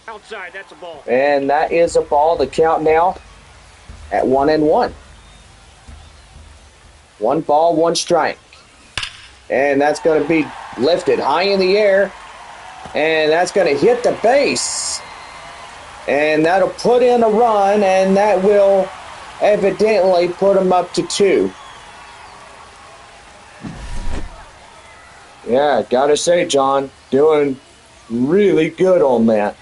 Outside, that's a ball. And that is a ball. The count now at 1-1. 1 ball, 1 strike. And that's going to be lifted high in the air. And that's going to hit the base. And that'll put in a run, and that will evidently put him up to 2. Yeah, gotta say, John, doing really good on that.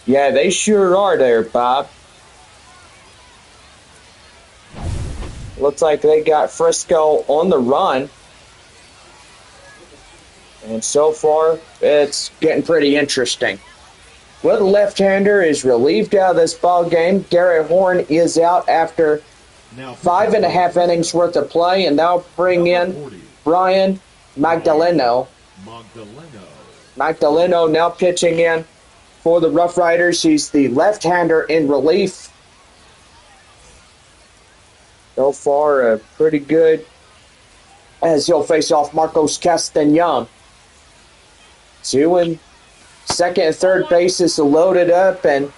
Yeah, they sure are there, Bob. Looks like they got Frisco on the run. And so far, it's getting pretty interesting. Well, the left-hander is relieved out of this ball game. Garrett Horn is out after 5.5 innings worth of play, and they'll bring in Brian Magdaleno. Magdaleno now pitching in for the RoughRiders. He's the left-hander in relief. So far, pretty good as he'll face off Marcos Castañon. 2 and second and third bases loaded up, and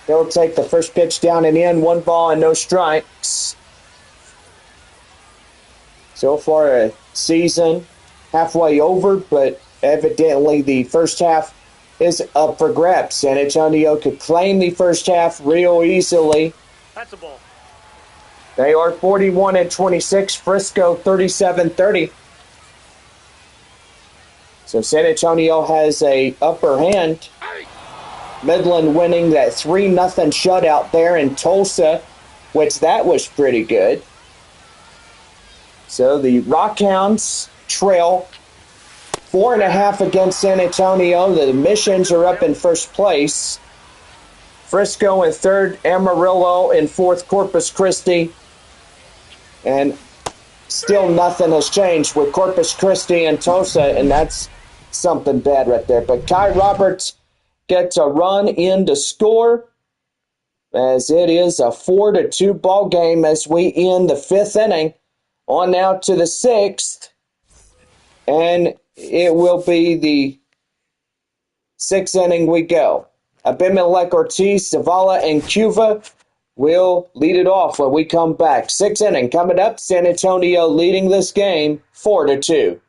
They'll take the first pitch down and in, 1 ball and no strikes. So far, a season halfway over, but evidently the first half is up for grabs. San Antonio could claim the first half real easily. That's a ball. They are 41-26, Frisco 37-30. So San Antonio has a upper hand. Midland winning that 3-0 shutout there in Tulsa, which that was pretty good. So the Rockhounds trail 4.5 against San Antonio. The Missions are up in first place. Frisco in third, Amarillo in fourth, Corpus Christi. And still nothing has changed with Corpus Christi and Tulsa, and that's something bad right there. But Kai Roberts gets a run in to score, as it is a 4-2 ball game as we end the 5th inning. On now to the 6th, and it will be the 6th inning we go. Abimelech Ortiz, Zavala, and Cuva will lead it off when we come back. 6th inning coming up. San Antonio leading this game 4-2.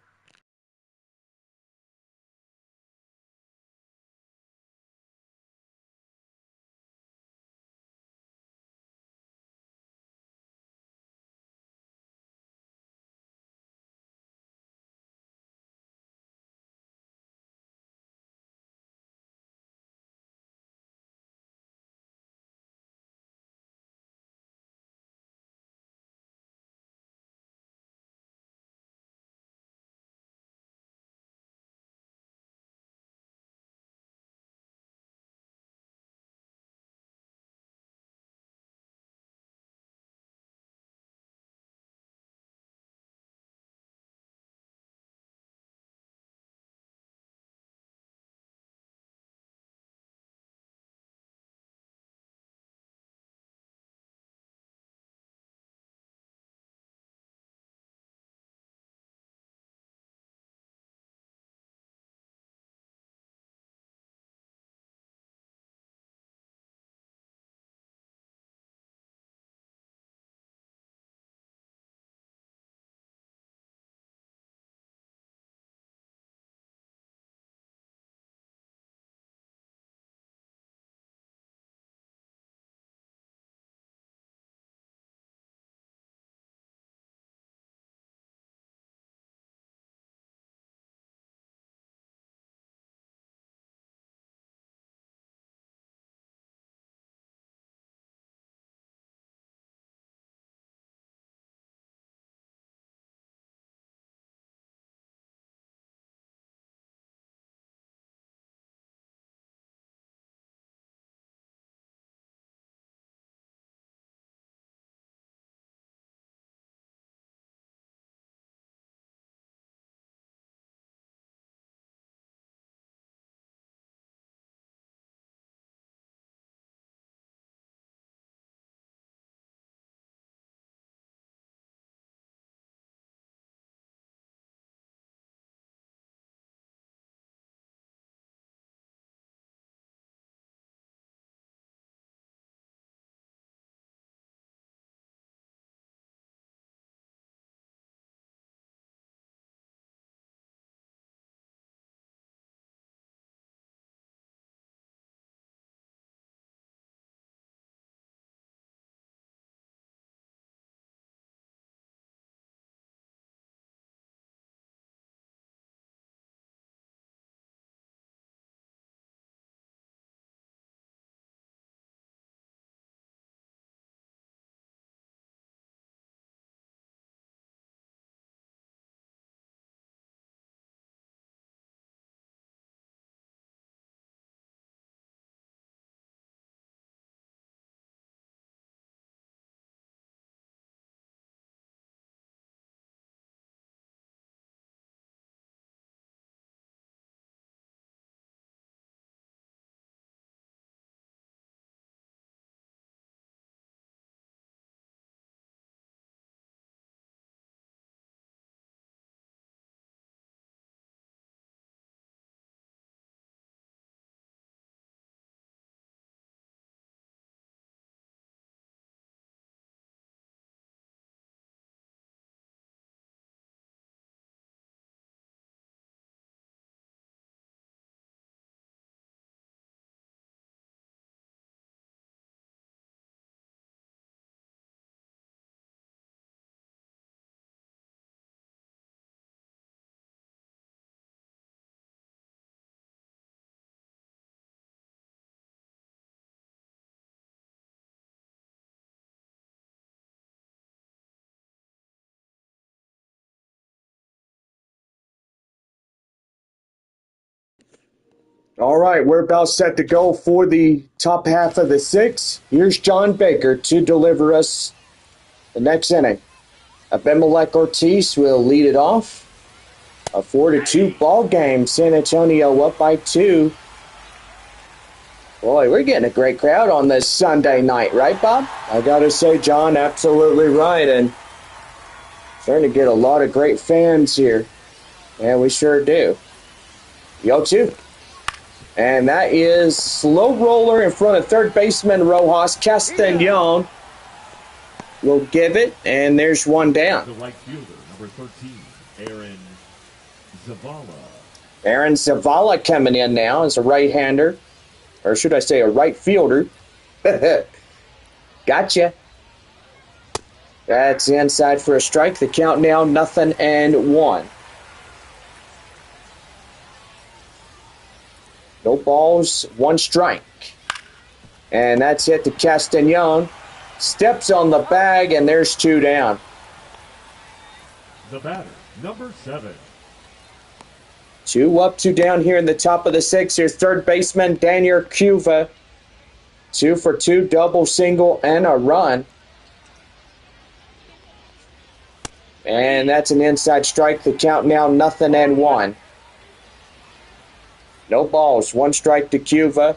All right, we're about set to go for the top half of the sixth. Here's John Baker to deliver us the next inning. Abimelech Ortiz will lead it off. A 4-2 ball game. San Antonio up by 2. Boy, we're getting a great crowd on this Sunday night, right, Bob? I gotta say, John, absolutely right, and starting to get a lot of great fans here. Yeah, we sure do. Yo, too. And that is slow roller in front of third baseman Rojas Castañon. Will give it, and there's one down. The right fielder, number 13, Aaron Zavala. Aaron Zavala coming in now as a right-hander. Or should I say a right fielder. Gotcha. That's inside for a strike. The count now 0-1. No balls, 1 strike. And that's hit to Castañon. Steps on the bag, and there's 2 down. The batter, number 7. 2 up, 2 down here in the top of the 6th. Here's third baseman Daniel Cuva. 2 for 2, double, single, and a run. And that's an inside strike. The count now 0-1. No balls, 1 strike to Cuva.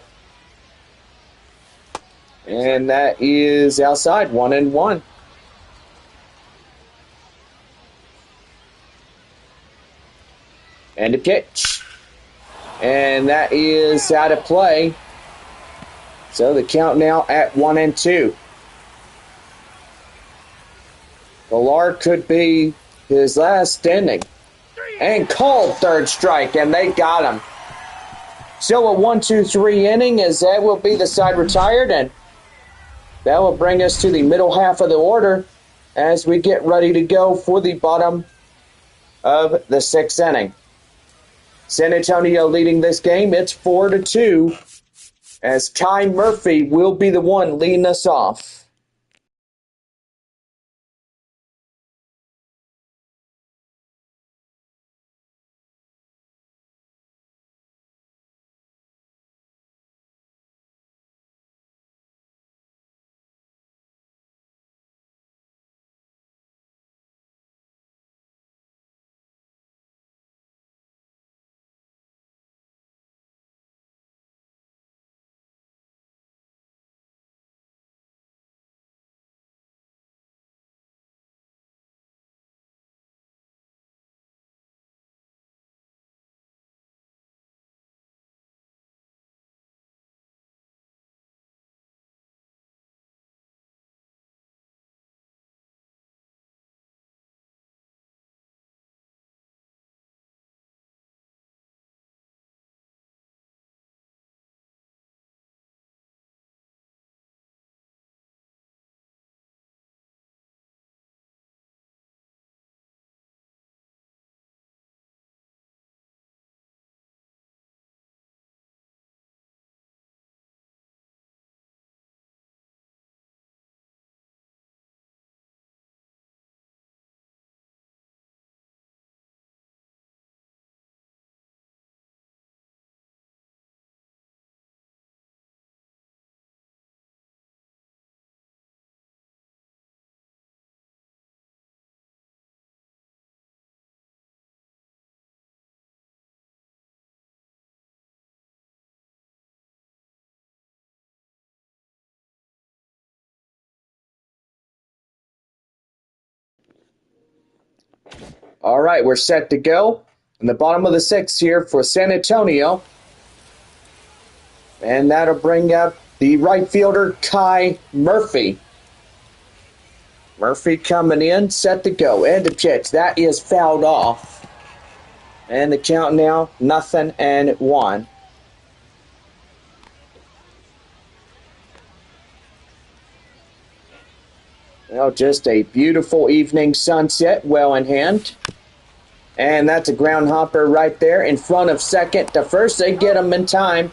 And that is outside, 1-1. And a pitch. And that is out of play. So the count now at 1-2. Villar could be his last inning. And called third strike, and they got him. So a 1-2-3 inning, as that will be the side retired, and that will bring us to the middle half of the order as we get ready to go for the bottom of the 6th inning. San Antonio leading this game. It's 4-2 as Kai Murphy will be the one leading us off. All right, we're set to go in the bottom of the 6th here for San Antonio. And that'll bring up the right fielder, Kai Murphy. Murphy coming in, set to go. And the pitch, that is fouled off. And the count now, 0-1. Well, just a beautiful evening sunset, well in hand. And that's a ground hopper right there in front of second to first. They get him in time.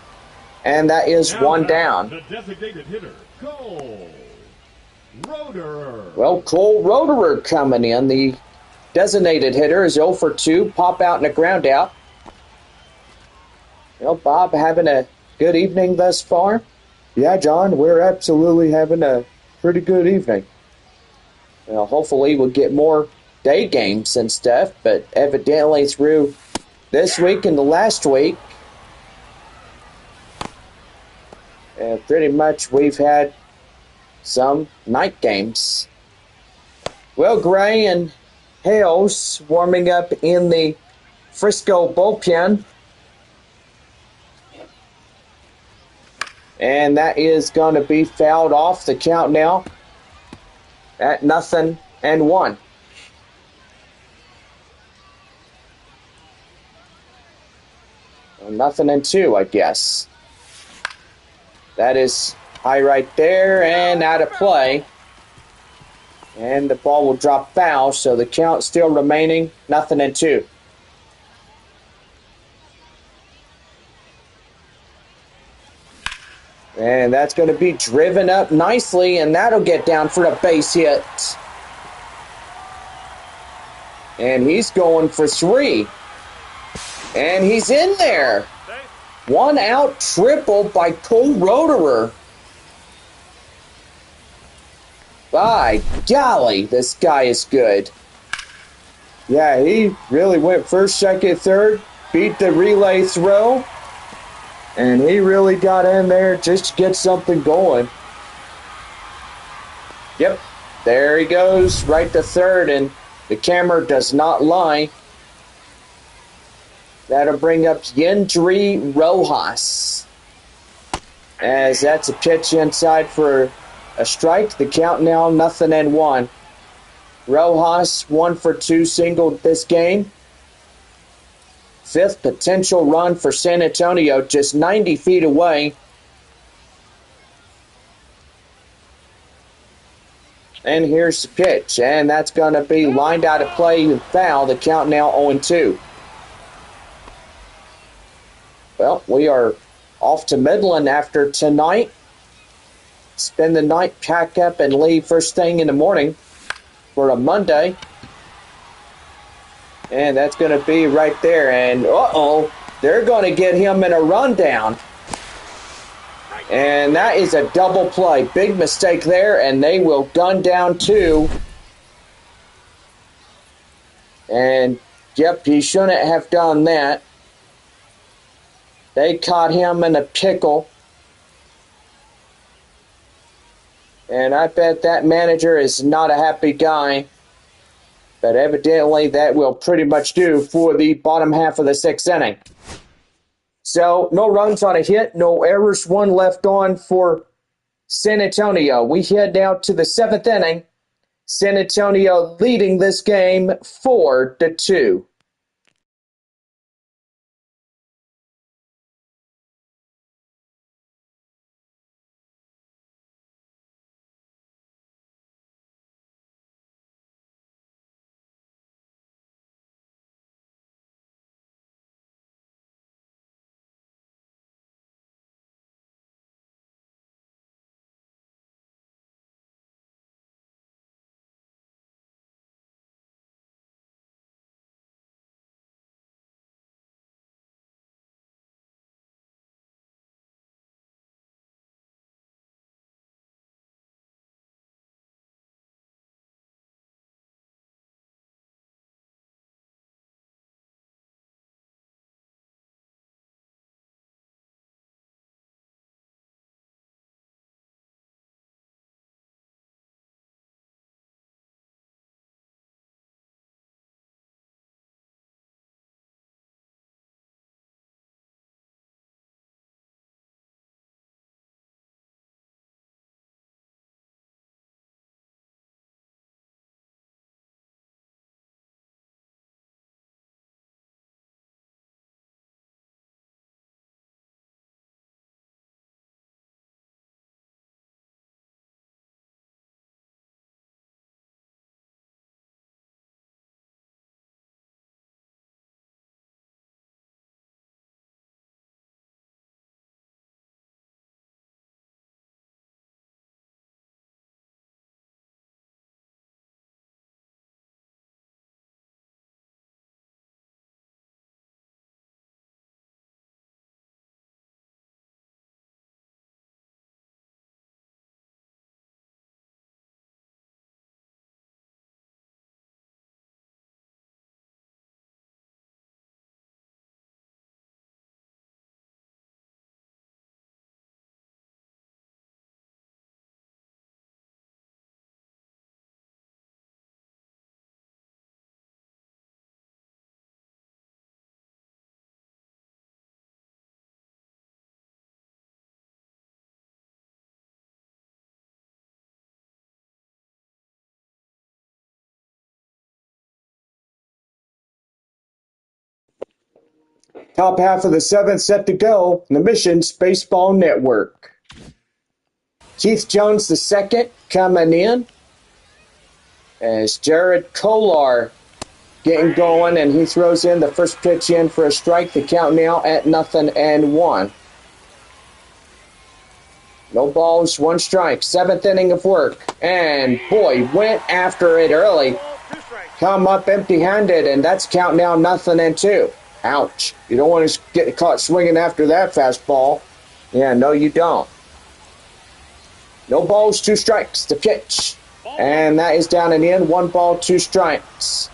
And that is Now 1 down. The designated hitter, Cole Roederer. Well, Cole Roederer coming in. The designated hitter is 0 for 2. Pop out and a ground out. Well, Bob, having a good evening thus far? Yeah, John, we're absolutely having a pretty good evening. Hopefully we'll get more day games and stuff, but evidently through this week and the last week, pretty much we've had some night games. Well, Gray and Hales warming up in the Frisco bullpen. And that is going to be fouled off the count now at 0-1. Well, 0-2, I guess. That is high right there and out of play. And the ball will drop foul, so the count still remaining 0-2. And that's going to be driven up nicely, and that'll get down for a base hit. And he's going for 3. And he's in there. 1 out triple by Cole Roederer. By golly, this guy is good. Yeah, he really went first, second, third, beat the relay throw, and he really got in there just to get something going. Yep, there he goes, right to third, and the camera does not lie. That'll bring up Yendry Rojas, as that's a pitch inside for a strike. The count now 0-1. Rojas 1 for 2 singled this game. 5th potential run for San Antonio, just 90 feet away. And here's the pitch, and that's going to be lined out of play and foul. The count now 0-2. Well, we are off to Midland after tonight. Spend the night, pack up, and leave first thing in the morning for a Monday. And that's going to be right there. And they're going to get him in a rundown. And that is a double play. Big mistake there, and they will gun down 2. And yep, he shouldn't have done that. They caught him in a pickle. And I bet that manager is not a happy guy. But evidently that will pretty much do for the bottom half of the 6th inning. So no runs on a hit, no errors, 1 left on for San Antonio. We head now to the 7th inning. San Antonio leading this game 4-2. Top half of the seventh set to go in the Missions Baseball Network. Keith Jones II coming in as Jared Kolar getting going, and he throws in the first pitch in for a strike. The count now at 0-1. No balls, one strike. Seventh inning of work. And boy, went after it early. Come up empty-handed, and that's count now 0-2. Ouch. You don't want to get caught swinging after that fastball. Yeah, no, you don't. No balls, two strikes. The pitch. And that is down and in. 1 ball, 2 strikes.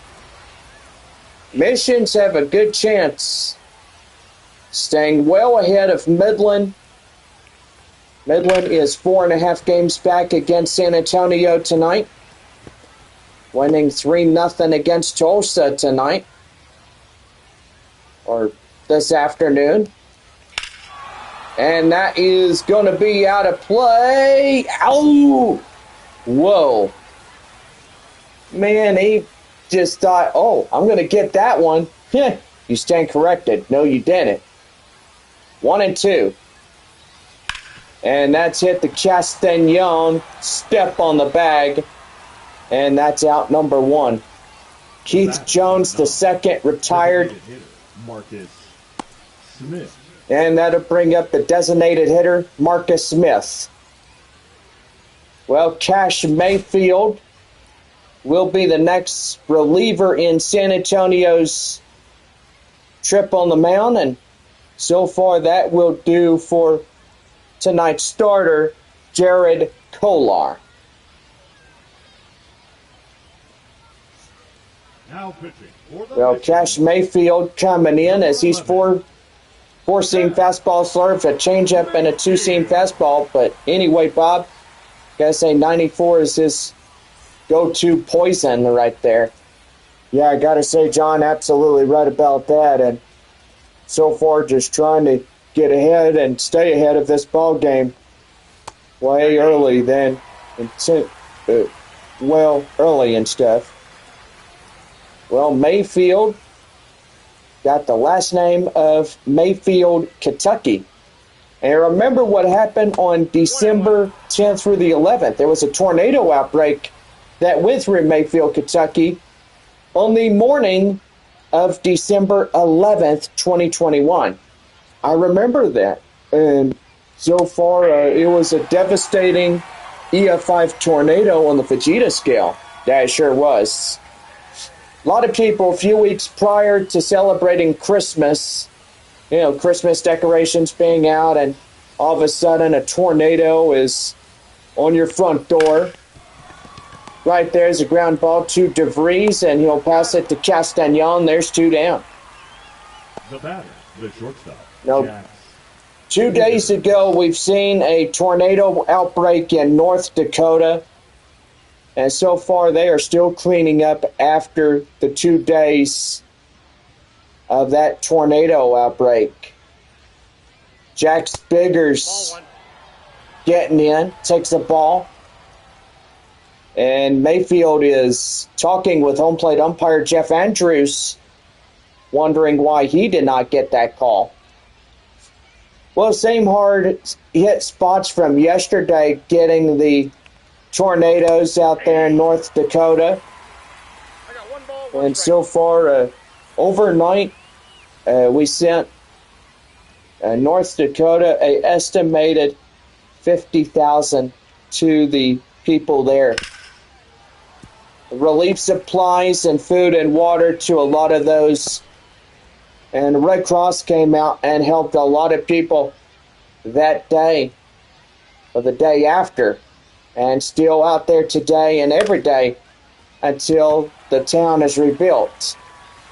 Missions have a good chance. Staying well ahead of Midland. Midland is 4.5 games back against San Antonio tonight. Winning 3-0 against Tulsa tonight. Or this afternoon. And that is going to be out of play. Ow! Whoa. Man, he just thought, oh, I'm going to get that one. You stand corrected. No, you didn't. 1-2. And that's hit the Castagnon. Step on the bag. And that's out number 1. Keith Jones II retired. Marcus Smith. And that'll bring up the designated hitter, Marcus Smith. Well, Cash Mayfield will be the next reliever in San Antonio's trip on the mound. And so far that will do for tonight's starter, Jared Kolar. Now pitching. Well, Cash Mayfield coming in as he's four-seam fastball slurve, a changeup, and a 2-seam fastball. But anyway, Bob, gotta say 94 is his go-to poison right there. Yeah, I gotta say, John, absolutely right about that. And so far, just trying to get ahead and stay ahead of this ball game way early then, early and stuff. Well, Mayfield got the last name of Mayfield, Kentucky. And remember what happened on December 10th through the 11th. There was a tornado outbreak that went through Mayfield, Kentucky on the morning of December 11th, 2021. I remember that. And so far, it was a devastating EF5 tornado on the Vegeta scale. That sure was. A lot of people a few weeks prior to celebrating Christmas, Christmas decorations being out, and all of a sudden a tornado is on your front door. Right there's a ground ball to DeVries, and he'll pass it to Castagnon. There's 2 down. The batter, the shortstop. No. 2 days ago, we've seen a tornado outbreak in North Dakota. And so far, they are still cleaning up after the 2 days of that tornado outbreak. Jack Biggers getting in, takes the ball. And Mayfield is talking with home plate umpire Jeff Andrews, wondering why he did not get that call. Well, same hard hit spots from yesterday, getting the tornadoes out there in North Dakota. And so far, overnight, we sent North Dakota an estimated $50,000 to the people there. Relief supplies and food and water to a lot of those. And the Red Cross came out and helped a lot of people that day or the day after. And still out there today and every day until the town is rebuilt.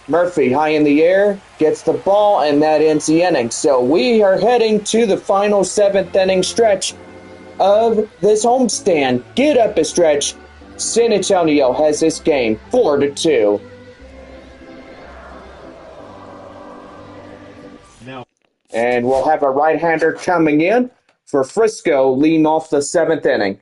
Murphy high in the air, gets the ball, and that ends the inning. So we are heading to the final 7th inning stretch of this homestand. Get up a stretch. San Antonio has this game 4-2. Now, and we'll have a right-hander coming in for Frisco leading off the 7th inning.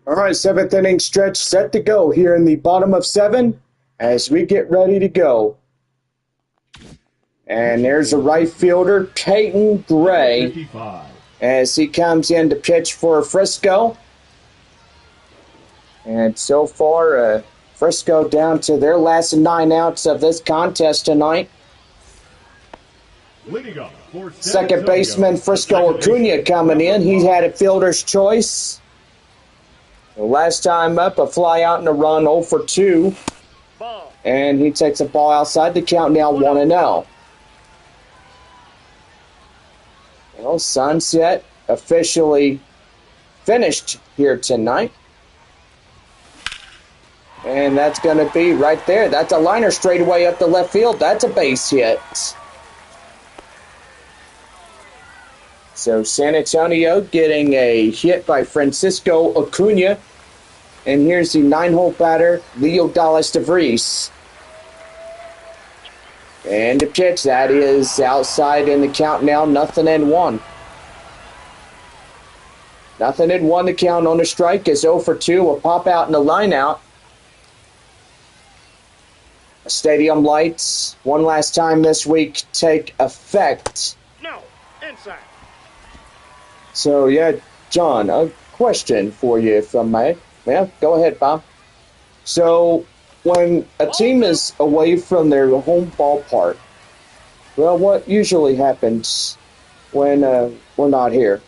All right, seventh inning stretch set to go here in the bottom of 7 as we get ready to go. And there's a right fielder, Peyton Gray, 55. as he comes in to pitch for Frisco. And so far, Frisco down to their last 9 outs of this contest tonight. Leading up for Second baseman Frisco Acuna coming in. He had a fielder's choice. The last time up, a fly out and a run, 0 for 2. Ball. And he takes a ball outside the count now 1-0. Well, sunset officially finished here tonight. And that's going to be right there. That's a liner straight away up the left field. That's a base hit. So San Antonio getting a hit by Francisco Acuna. And here's the 9-hole batter, Leo Dallas DeVries. And the pitch, that is outside in the count now, 0-1. 0-1 the count on the strike is 0 for 2, a pop out and a line out. Stadium lights, one last time this week, take effect. No. Inside. So, yeah, John, a question for you if I may. Yeah, go ahead, Bob. So, when a team is away from their home ballpark, well, what usually happens when we're not here?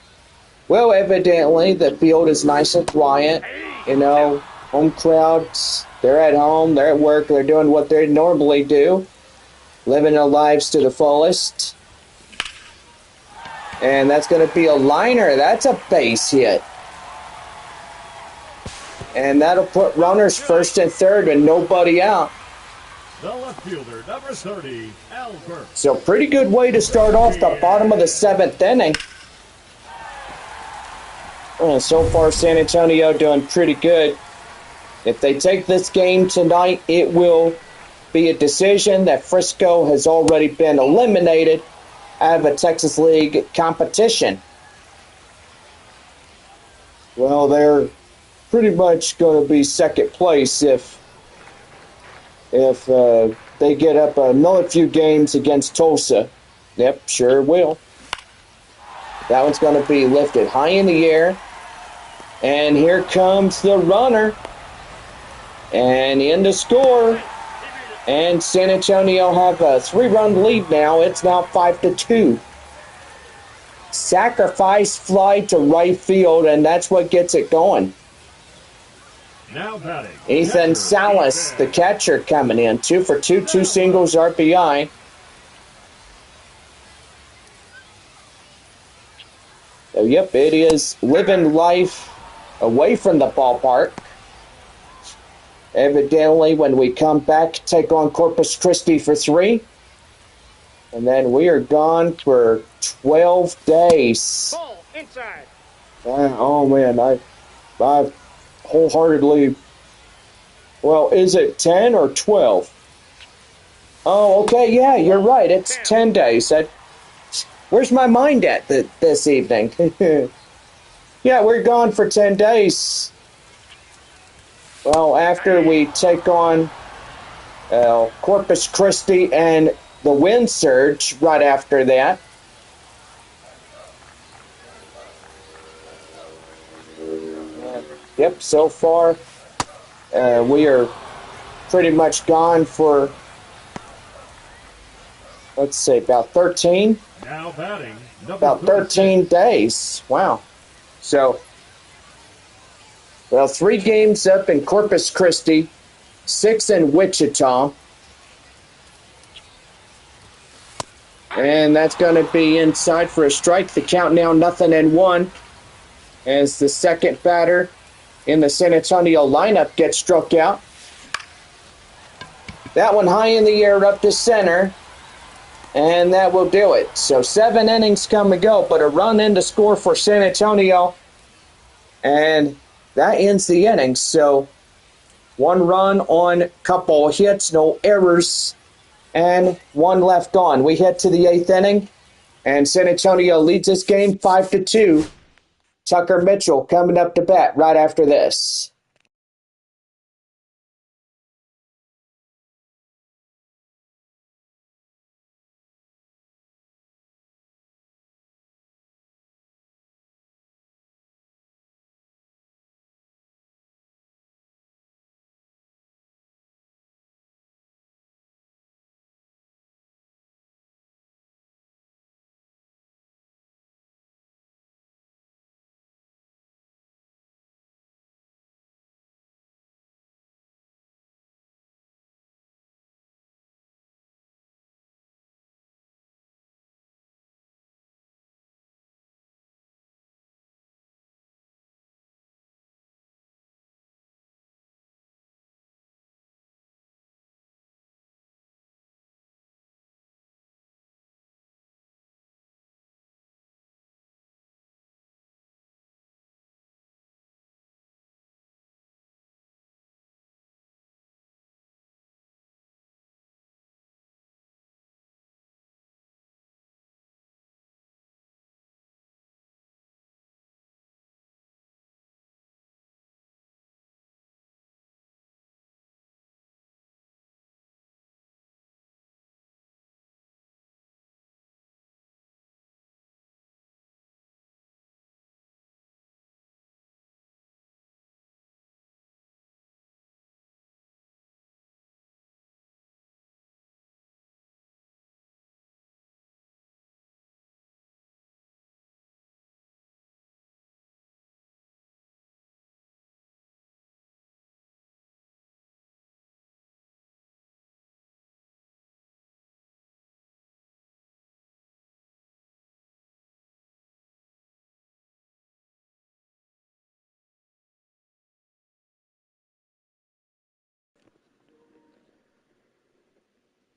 Well, evidently, the field is nice and quiet. You know, home crowds, they're at home, they're at work, they're doing what they normally do, living their lives to the fullest. And that's going to be a liner. That's a base hit. And that'll put runners first and third and nobody out. The left fielder, number 30, Albert. So pretty good way to start off the bottom of the 7th inning. So far, San Antonio doing pretty good. If they take this game tonight, it will be a decision that Frisco has already been eliminated out of a Texas League competition. Well, they're pretty much going to be second place if they get up another few games against Tulsa. Yep, sure will. That one's going to be lifted high in the air. And here comes the runner. And in to score. And San Antonio have a 3-run lead now. It's now 5-2. Sacrifice fly to right field, and that's what gets it going. Now batting. Ethan Salas, the catcher, coming in. 2 for 2, 2 singles, RBI. So, yep, it is living life away from the ballpark. Evidently, when we come back, take on Corpus Christi for 3. And then we are gone for 12 days. Ball. Inside. Oh, man, I wholeheartedly... Well, is it 10 or 12? Oh, okay, yeah, you're right. It's 10 days. Where's my mind at this evening? Yeah, we're gone for 10 days. Well, after we take on Corpus Christi and the Wind Surge right after that. Yep, so far we are pretty much gone for, let's say, about 13. Now batting. About 13 days. Wow. So, well, 3 games up in Corpus Christi, 6 in Wichita. And that's going to be inside for a strike. The count now 0-1 as the second batter in the San Antonio lineup gets struck out. That one high in the air up to center. And that will do it. So 7 innings come and go, but a run in to score for San Antonio. And that ends the inning. So 1 run on a couple hits, no errors, and 1 left on. We head to the 8th inning, and San Antonio leads this game 5-2. Tucker Mitchell coming up to bat right after this.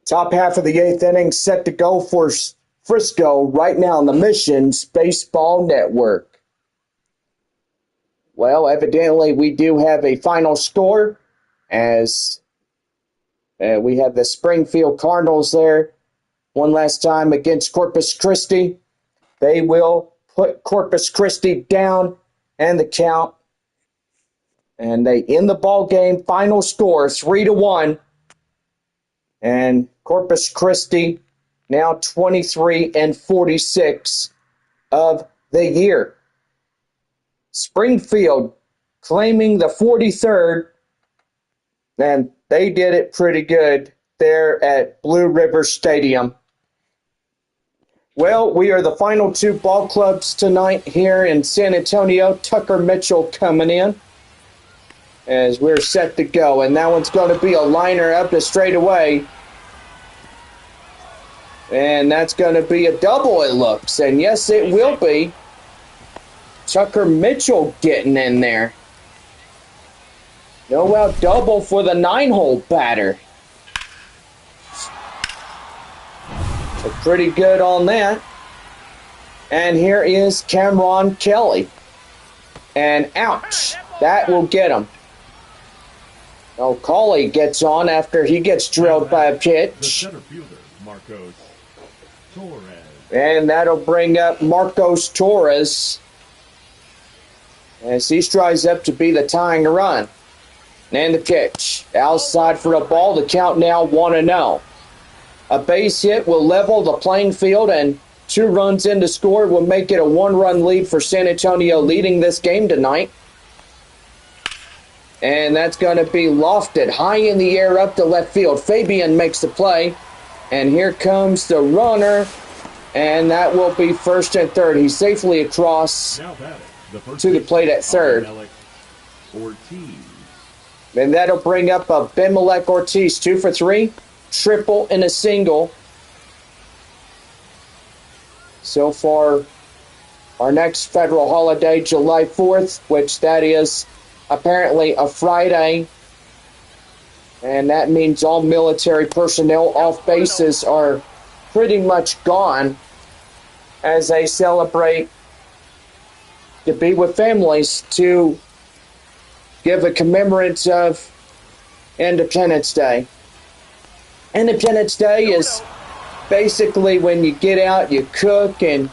Top half of the eighth inning set to go for Frisco right now on the Missions Baseball Network. Well, evidently we do have a final score as we have the Springfield Cardinals there one last time against Corpus Christi. They will put Corpus Christi down and the count, and they end the ball game. Final score 3-1, and Corpus Christi now 23-46 of the year. Springfield claiming the 43rd, and they did it pretty good there at Blue River Stadium. Well, we are the final two ball clubs tonight here in San Antonio. Tucker Mitchell coming in as we're set to go. And that one's going to be a liner up the straightaway. And that's going to be a double, it looks. And yes, it will be. Tucker Mitchell getting in there. No out double for the 9-hole batter. So pretty good on that. And here is Cameron Kelly. And ouch, that will get him. Oh, Cauley gets on after he gets drilled by a pitch. The center fielder, Marcos Torres. And that'll bring up Marcos Torres as he strides up to be the tying run. And the pitch. Outside for a ball. The count now 1-0. A base hit will level the playing field, and 2 runs in to score will make it a 1-run lead for San Antonio leading this game tonight. And that's going to be lofted high in the air up to left field. Fabian makes the play, and here comes the runner, and that will be first and third. He's safely across to the plate at third. And that'll bring up Abimelech Ortiz, 2 for 3. Triple and a single. So far, our next federal holiday, July 4th, which that is apparently a Friday. And that means all military personnel off bases are pretty much gone as they celebrate to be with families to give a commemorance of Independence Day. Independence Day is basically when you get out, you cook, and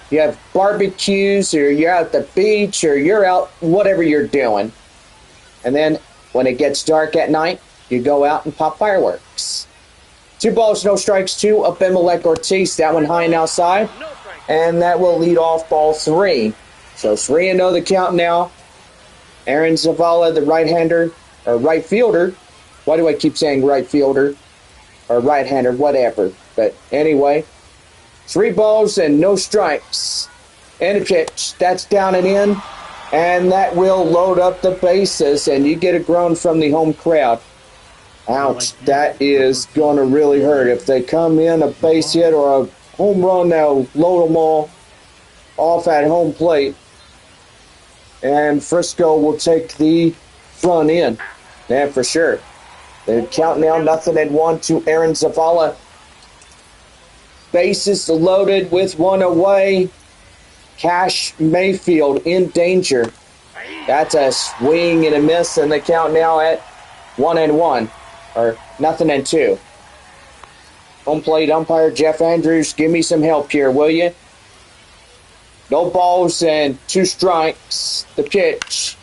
you have barbecues, or you're out at the beach, or you're out, whatever you're doing. And then when it gets dark at night, you go out and pop fireworks. 2 balls, no strikes to Abimelech Ortiz. That one high and outside. No strike. And that will lead off ball 3. So 3-0 the count now. Aaron Zavala, the right-hander, or right fielder. Why do I keep saying right fielder? Or right-hander, whatever. But anyway, 3 balls and no strikes. And a pitch. That's down and in. And that will load up the bases, and you get a groan from the home crowd. Ouch, that is going to really hurt. If they come in a base hit or a home run, they'll load them all off at home plate. And Frisco will take the front end. Yeah, for sure. The count now, 0-1 to Aaron Zavala. Bases loaded with 1 away. Cash Mayfield in danger. That's a swing and a miss, and the count now at 1-1. Or 0-2. Home plate umpire Jeff Andrews, give me some help here, will you? No balls and 2 strikes. The pitch.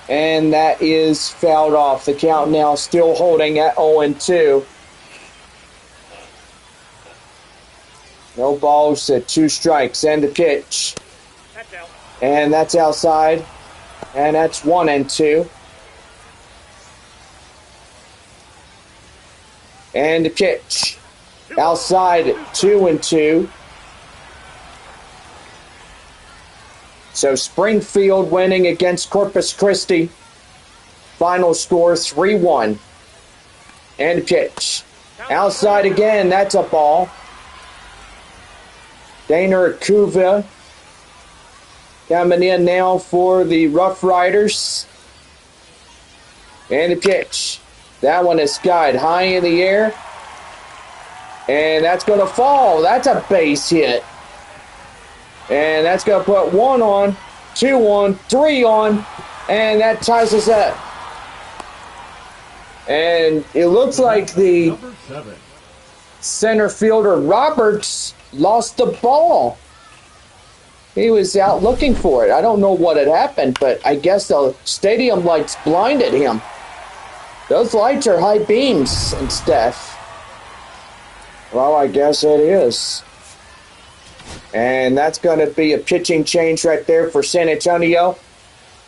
And that is fouled off. The count now still holding at 0-2. No balls and 2 strikes. And the pitch. That's out. And that's outside. And that's 1-2. And the pitch. Outside, 2-2. So Springfield winning against Corpus Christi. Final score 3-1. And the pitch. Outside again, that's a ball. Dana Kuva coming in now for the RoughRiders. And the pitch. That one is skied high in the air. And that's going to fall. That's a base hit. And that's going to put 1 on, 2 on, 3 on. And that ties us up. And it looks like the Number 7. center fielder Roberts lost the ball. He was out looking for it. I don't know what had happened, but I guess the stadium lights blinded him. Those lights are high beams and stuff. Well, I guess it is. And that's going to be a pitching change right there for San Antonio.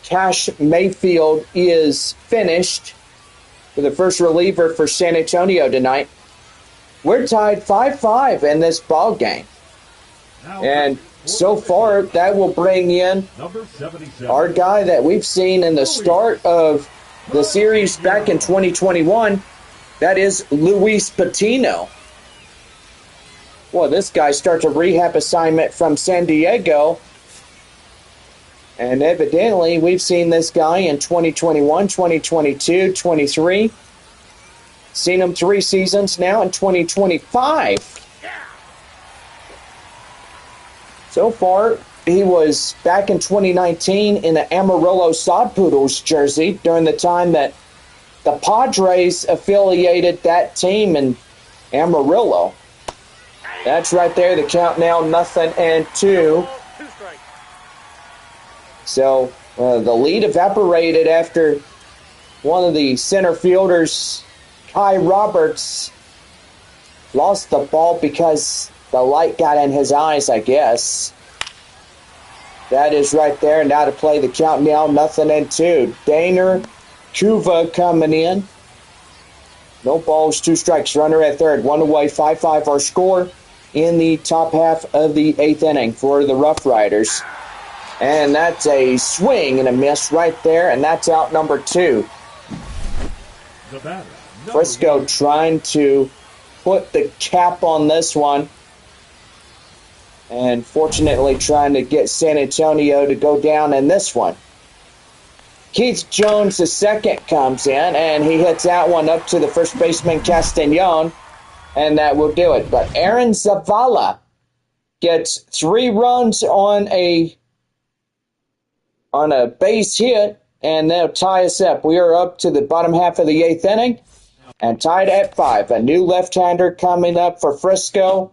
Cash Mayfield is finished for the first reliever for San Antonio tonight. We're tied 5-5 in this ball game. And so far, that will bring in Number 77. our guy that we've seen in the start of the series back in 2021. That is Luis Patino. Well, this guy starts a rehab assignment from San Diego. And evidently, we've seen this guy in 2021, 2022, 23. Seen him 3 seasons now in 2025. So far, he was back in 2019 in the Amarillo Sod Poodles jersey during the time that the Padres affiliated that team in Amarillo. That's right there. The count now 0-2. 2 strikes. So the lead evaporated after one of the center fielders, Kai Roberts, lost the ball because the light got in his eyes, I guess. That is right there. Now to play the count now 0-2. Dana Kuva coming in. No balls, 2 strikes. Runner at third. 1 away, 5-5 our score in the top half of the 8th inning for the RoughRiders. And that's a swing and a miss right there, and that's out number 2. The batter. Number Frisco 1. trying to put the cap on this one. And fortunately trying to get San Antonio to go down in this one. Keith Jones, the second, comes in, and he hits that one up to the first baseman, Castañon, and that will do it. But Aaron Zavala gets 3 runs on a base hit, and they'll tie us up. We are up to the bottom half of the 8th inning and tied at 5. A new left-hander coming up for Frisco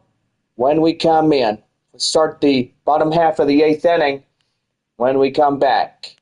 when we come in. start the bottom half of the 8th inning when we come back.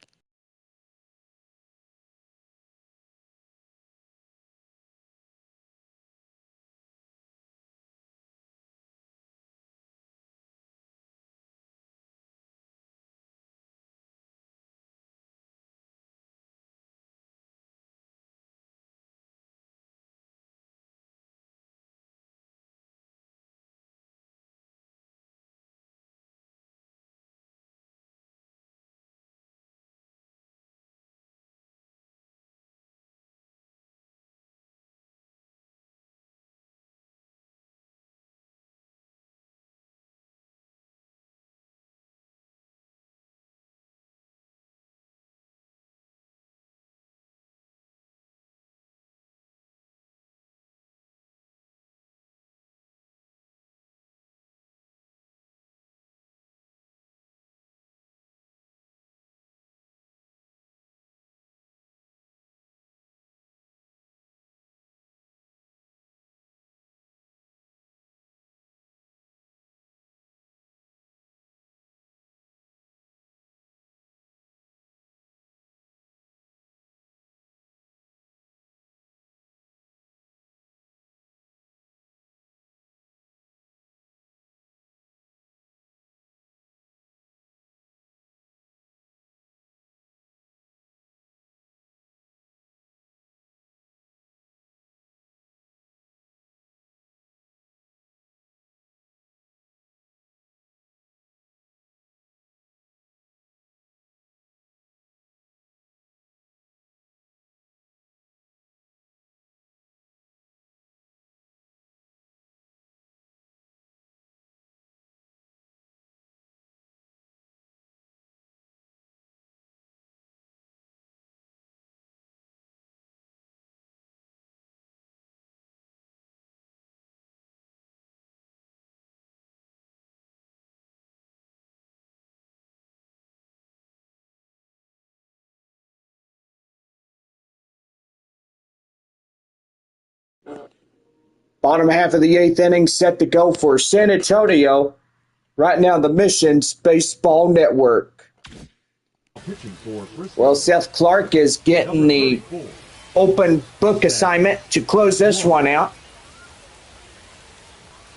Bottom half of the 8th inning set to go for San Antonio. Right now, the Missions Baseball Network. Pitching for Frisco. Well, Seth Clark is getting the open book assignment to close this one out.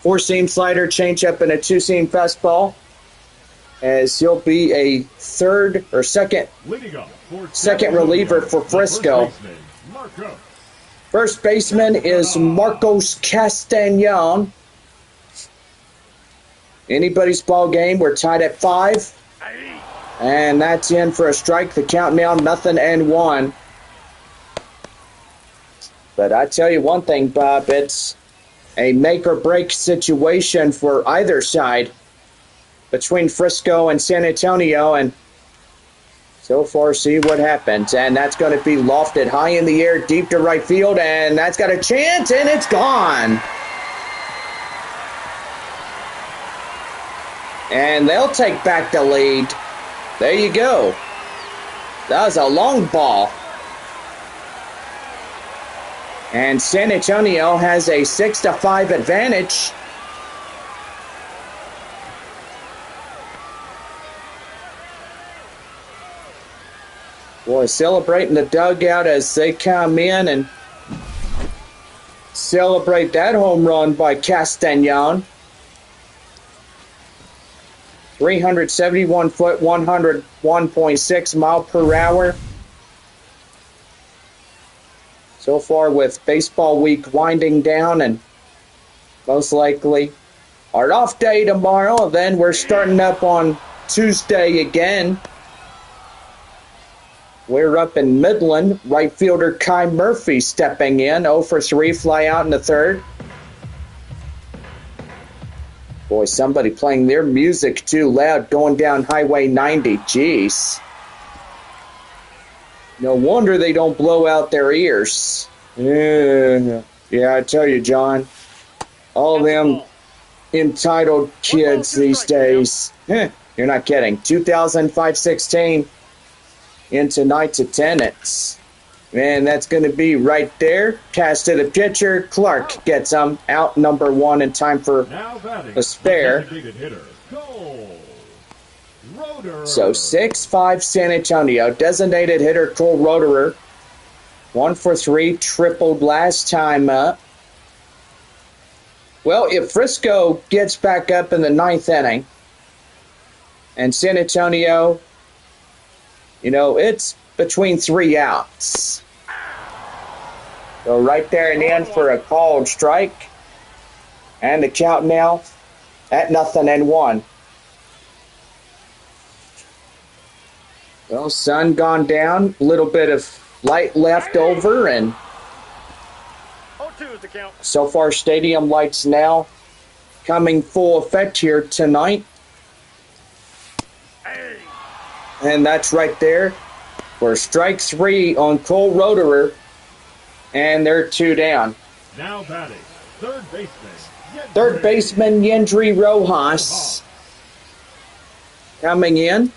4-seam slider, changeup, and a 2-seam fastball. As he'll be a second reliever for Frisco. First baseman is Marcos Castañon. Anybody's ball game. We're tied at 5. And that's in for a strike. The count now 0-1. But I tell you one thing, Bob, it's a make-or-break situation for either side between Frisco and San Antonio. And so far, see what happens. And that's going to be lofted high in the air, deep to right field. And that's got a chance, and it's gone. And they'll take back the lead. There you go. That was a long ball. And San Antonio has a 6-5 advantage. Boy, celebrating the dugout as they come in and celebrate that home run by Castañon. 371 foot, 101.6 mile per hour. So far with baseball week winding down and most likely our off day tomorrow. Then we're starting up on Tuesday again. We're up in Midland. Right fielder Kai Murphy stepping in. 0 for 3, fly out in the 3rd. Boy, somebody playing their music too loud going down Highway 90. Jeez. No wonder they don't blow out their ears. Yeah, I tell you, John. All them entitled kids these days. You're not kidding. 2005-16 in tonight's attendance. Man, that's going to be right there. Pass to the pitcher. Clark gets him out number 1 in time for the spare. Rotor. So 6-5 San Antonio. Designated hitter Cole Roederer. 1 for 3, tripled last time up. Well, if Frisco gets back up in the 9th inning, and San Antonio, it's between 3 outs. So right there and in for a called strike. And the count now at 0-1. Well, sun gone down, a little bit of light left over, and 0-2 is the count. so far stadium lights now coming full effect here tonight. Hey. And that's right there for strike 3 on Cole Roederer, and they're 2 down. Now batting, third baseman. Third baseman Yendry Rojas coming in.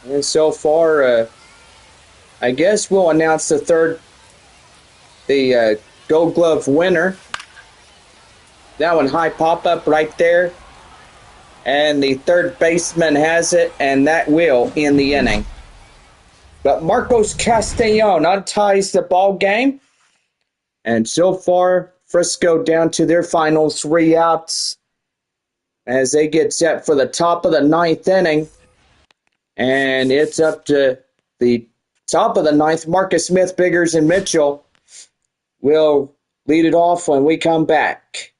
And so far, I guess we'll announce the Gold Glove winner. That one high pop-up right there. And the third baseman has it, and that will end the inning. But Marcos Castellon unties the ball game. And so far, Frisco down to their final 3 outs as they get set for the top of the 9th inning. And it's up to the top of the 9th. Marcus Smith, Biggers, and Mitchell will lead it off when we come back.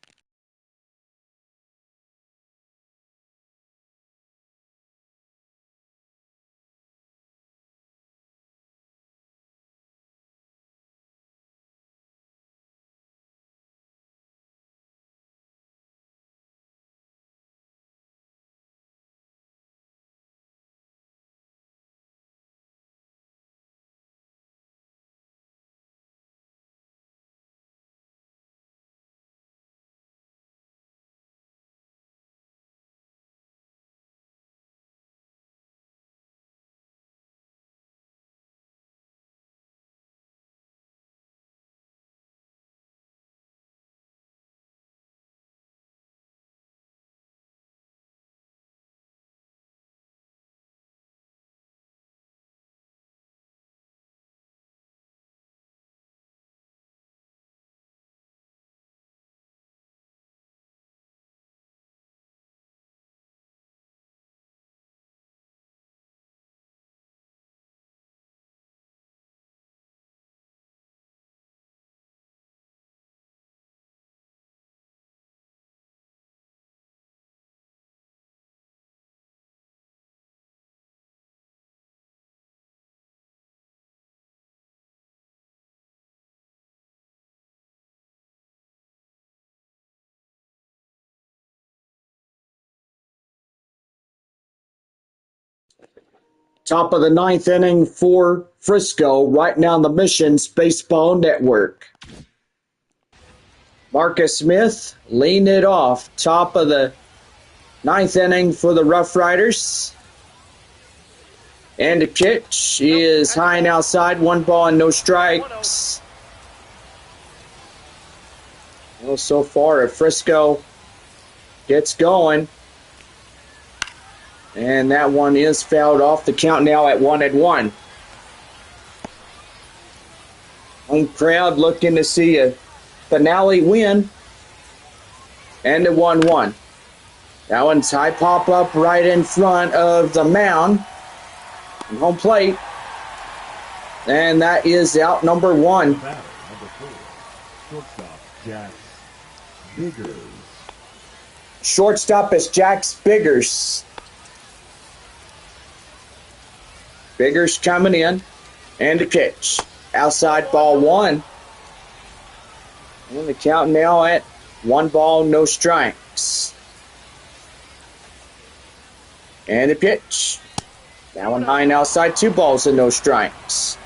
Top of the 9th inning for Frisco, right now on the Missions Baseball Network. Marcus Smith leading it off. Top of the 9th inning for the RoughRiders. And the pitch is high and outside. 1 ball and no strikes. Well, so far, if Frisco gets going. And that one is fouled off. The count now at 1-1. Home crowd looking to see a finale win. And a 1-1. That one's high pop up right in front of the mound. And home plate. And that is out number 1. Batter, number 4. Shortstop, Jack Biggers. Shortstop is Jax Biggers. Biggers coming in. And the pitch. Outside ball 1. And the count now at 1 ball, no strikes. And the pitch. That one high and outside, 2 balls and no strikes.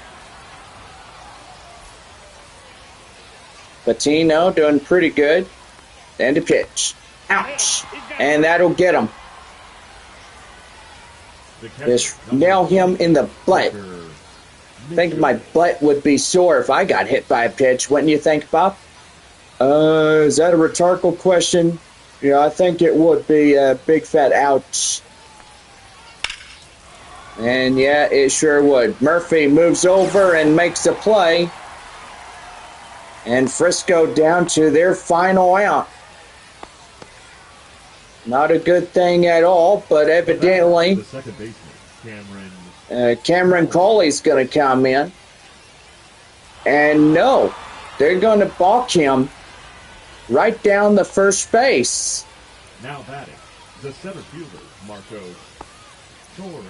Patino doing pretty good. And the pitch. Ouch. And that'll get him. Just nail him in the butt. I think my butt would be sore if I got hit by a pitch. Wouldn't you think, Bob? Is that a rhetorical question? Yeah, I think it would be a big fat ouch. And yeah, it sure would. Murphy moves over and makes a play. And Frisco down to their final out. Not a good thing at all, but evidently The second baseman, Cameron Cawley's going to come in. And no, they're going to balk him right down the first base. Now batting, the center fielder, Marcos Torres.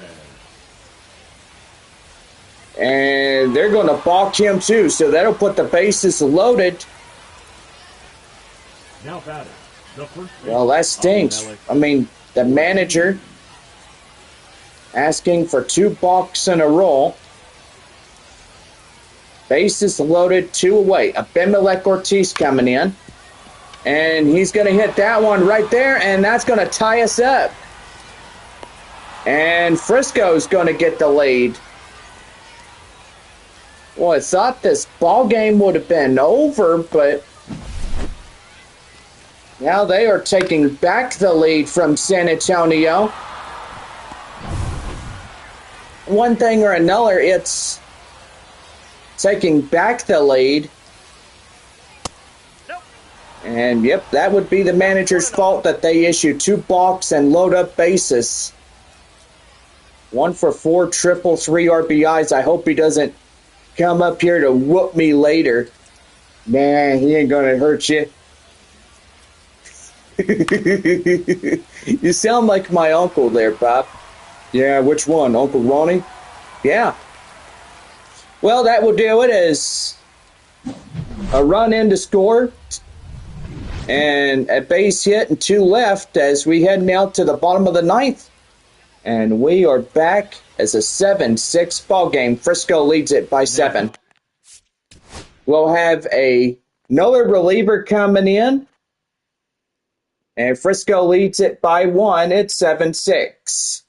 And they're going to balk him too, so that'll put the bases loaded. Now batting, the first Well, that stinks. I mean, the manager asking for 2 balks in a row. Bases loaded, 2 away. Abimelec Ortiz coming in. And he's going to hit that one right there, and that's going to tie us up. And Frisco's going to get the lead. Well, I thought this ball game would have been over, but now they are taking back the lead from San Antonio. One thing or another, it's taking back the lead. And yep, that would be the manager's fault that they issue 2 balks and load up bases. 1 for 4, triple, 3 RBIs. I hope he doesn't come up here to whoop me later. Nah, he ain't gonna hurt you. You sound like my uncle there, Pop. Yeah, which one? Uncle Ronnie? Yeah. Well, that will do it as a run in to score and a base hit and 2 left as we head now to the bottom of the 9th. And we are back as a 7-6 ball game. Frisco leads it by 7. We'll have another reliever coming in. And Frisco leads it by 1. It's 7-6.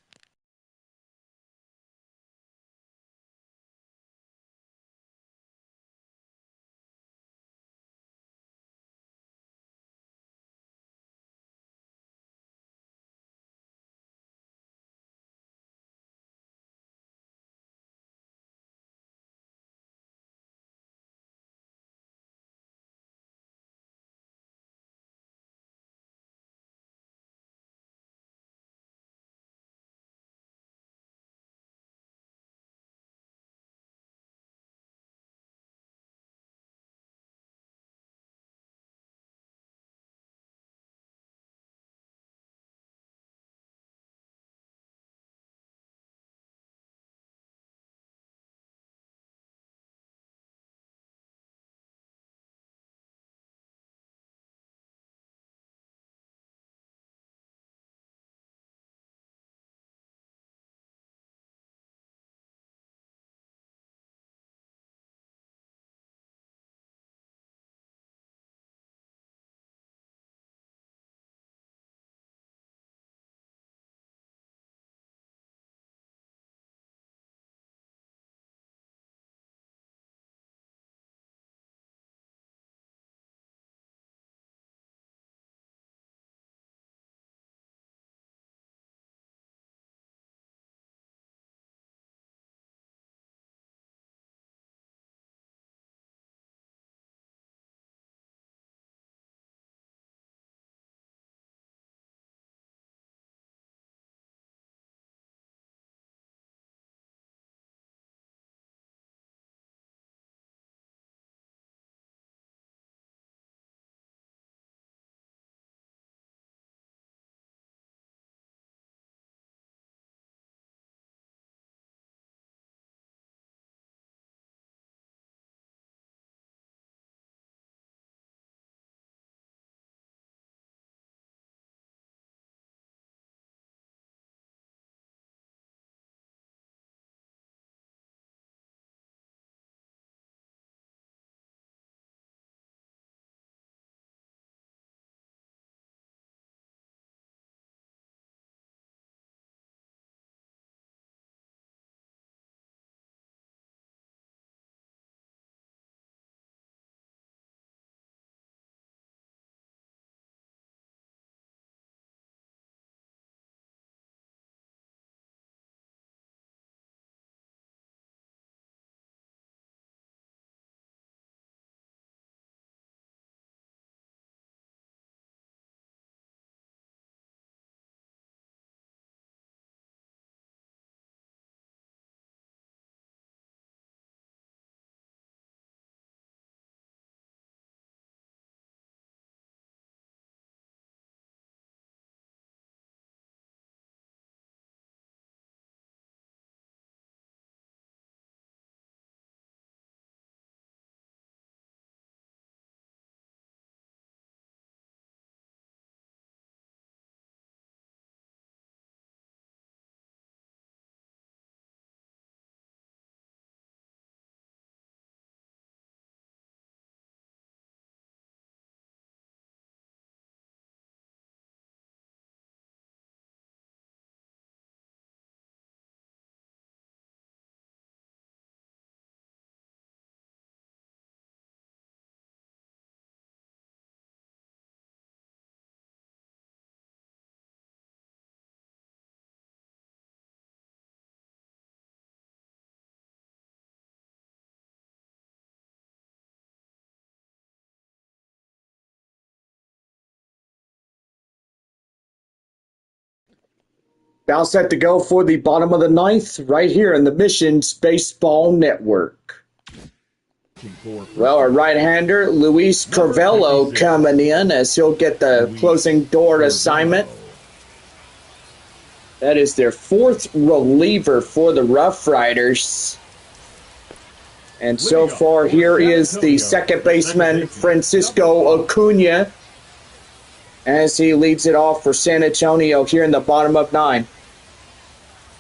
About set to go for the bottom of the ninth, right here in the Missions Baseball Network. Well, our right-hander, Luis Carvello, coming in as he'll get the closing door assignment. That is their fourth reliever for the RoughRiders. And so far, here is the second baseman, Francisco Acuna, as he leads it off for San Antonio here in the bottom of 9.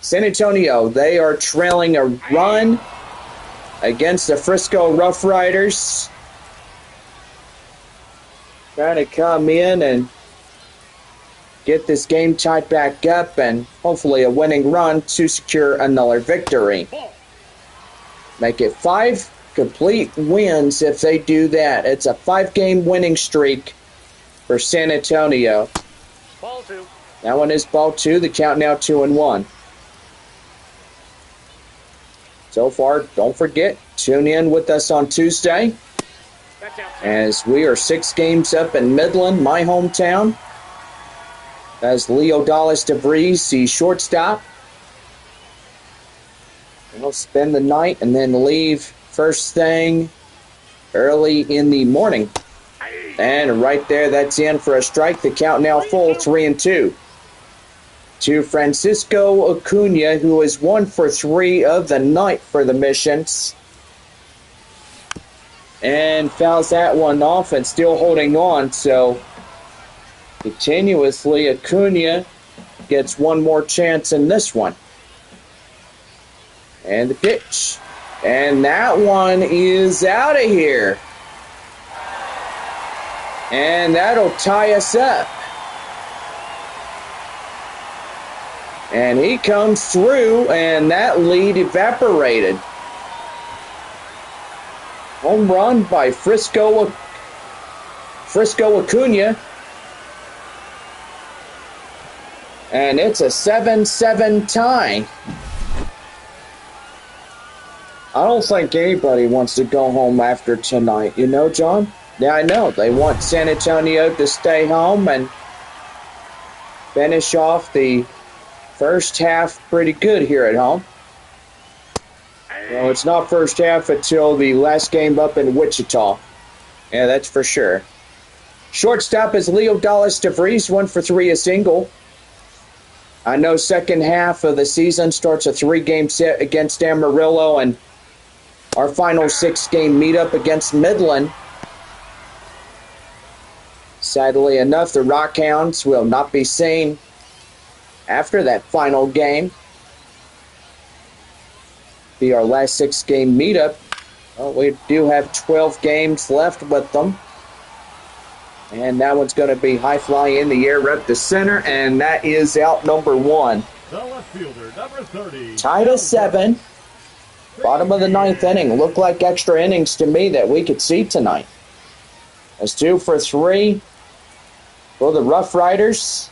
San Antonio, they are trailing a run against the Frisco RoughRiders. Trying to come in and get this game tied back up and hopefully a winning run to secure another victory. Make it 5 complete wins if they do that. It's a 5-game winning streak for San Antonio. Ball 2. That one is ball 2. The count now 2-1. So far, don't forget, tune in with us on Tuesday as we are 6 games up in Midland, my hometown. As Leo Dallas DeVries, the shortstop. We'll spend the night and then leave first thing early in the morning. And right there, that's in for a strike. The count now full, 3-2. To Francisco Acuna, who is 1 for 3 of the night for the Missions. And fouls that one off and still holding on. So continuously, Acuna gets one more chance in this one. And the pitch. And that one is out of here. And that'll tie us up. And he comes through, and that lead evaporated. Home run by Frisco Acuna. And it's a 7-7 tie. I don't think anybody wants to go home after tonight. You know, John? Yeah, I know. They want San Antonio to stay home and finish off the first half pretty good here at home. Well, it's not first half until the last game up in Wichita. Yeah, that's for sure. Shortstop is Leo Dallas DeVries, 1 for 3, a single. I know second half of the season starts a 3-game set against Amarillo and our final 6-game meetup against Midland. Sadly enough, the Rockhounds will not be seen after that final game. Be our last 6-game meetup. Well, we do have 12 games left with them. And that one's going to be high fly in the air up the center, and that is out number 1. The left fielder, number 30. Tied at 7. Bottom of the 9th inning. Looked like extra innings to me that we could see tonight. That's 2 for 3 for the RoughRiders.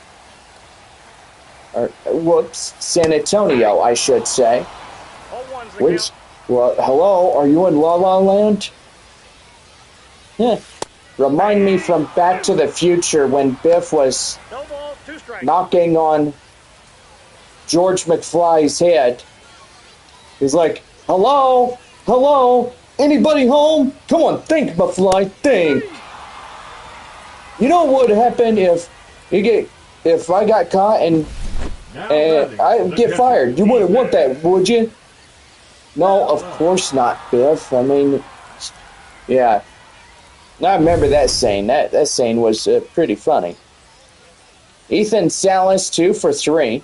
San Antonio, I should say. Which, well, hello, are you in La La Land? Remind me from Back to the Future when Biff was knocking on George McFly's head. He's like, hello, hello, anybody home? Come on, think, McFly, think. You know what would happen if I got caught and I get fired? You wouldn't want that, would you? No, of course not, Biff. I mean, yeah. I remember that scene. That scene was pretty funny. Ethan Salas, 2 for 3.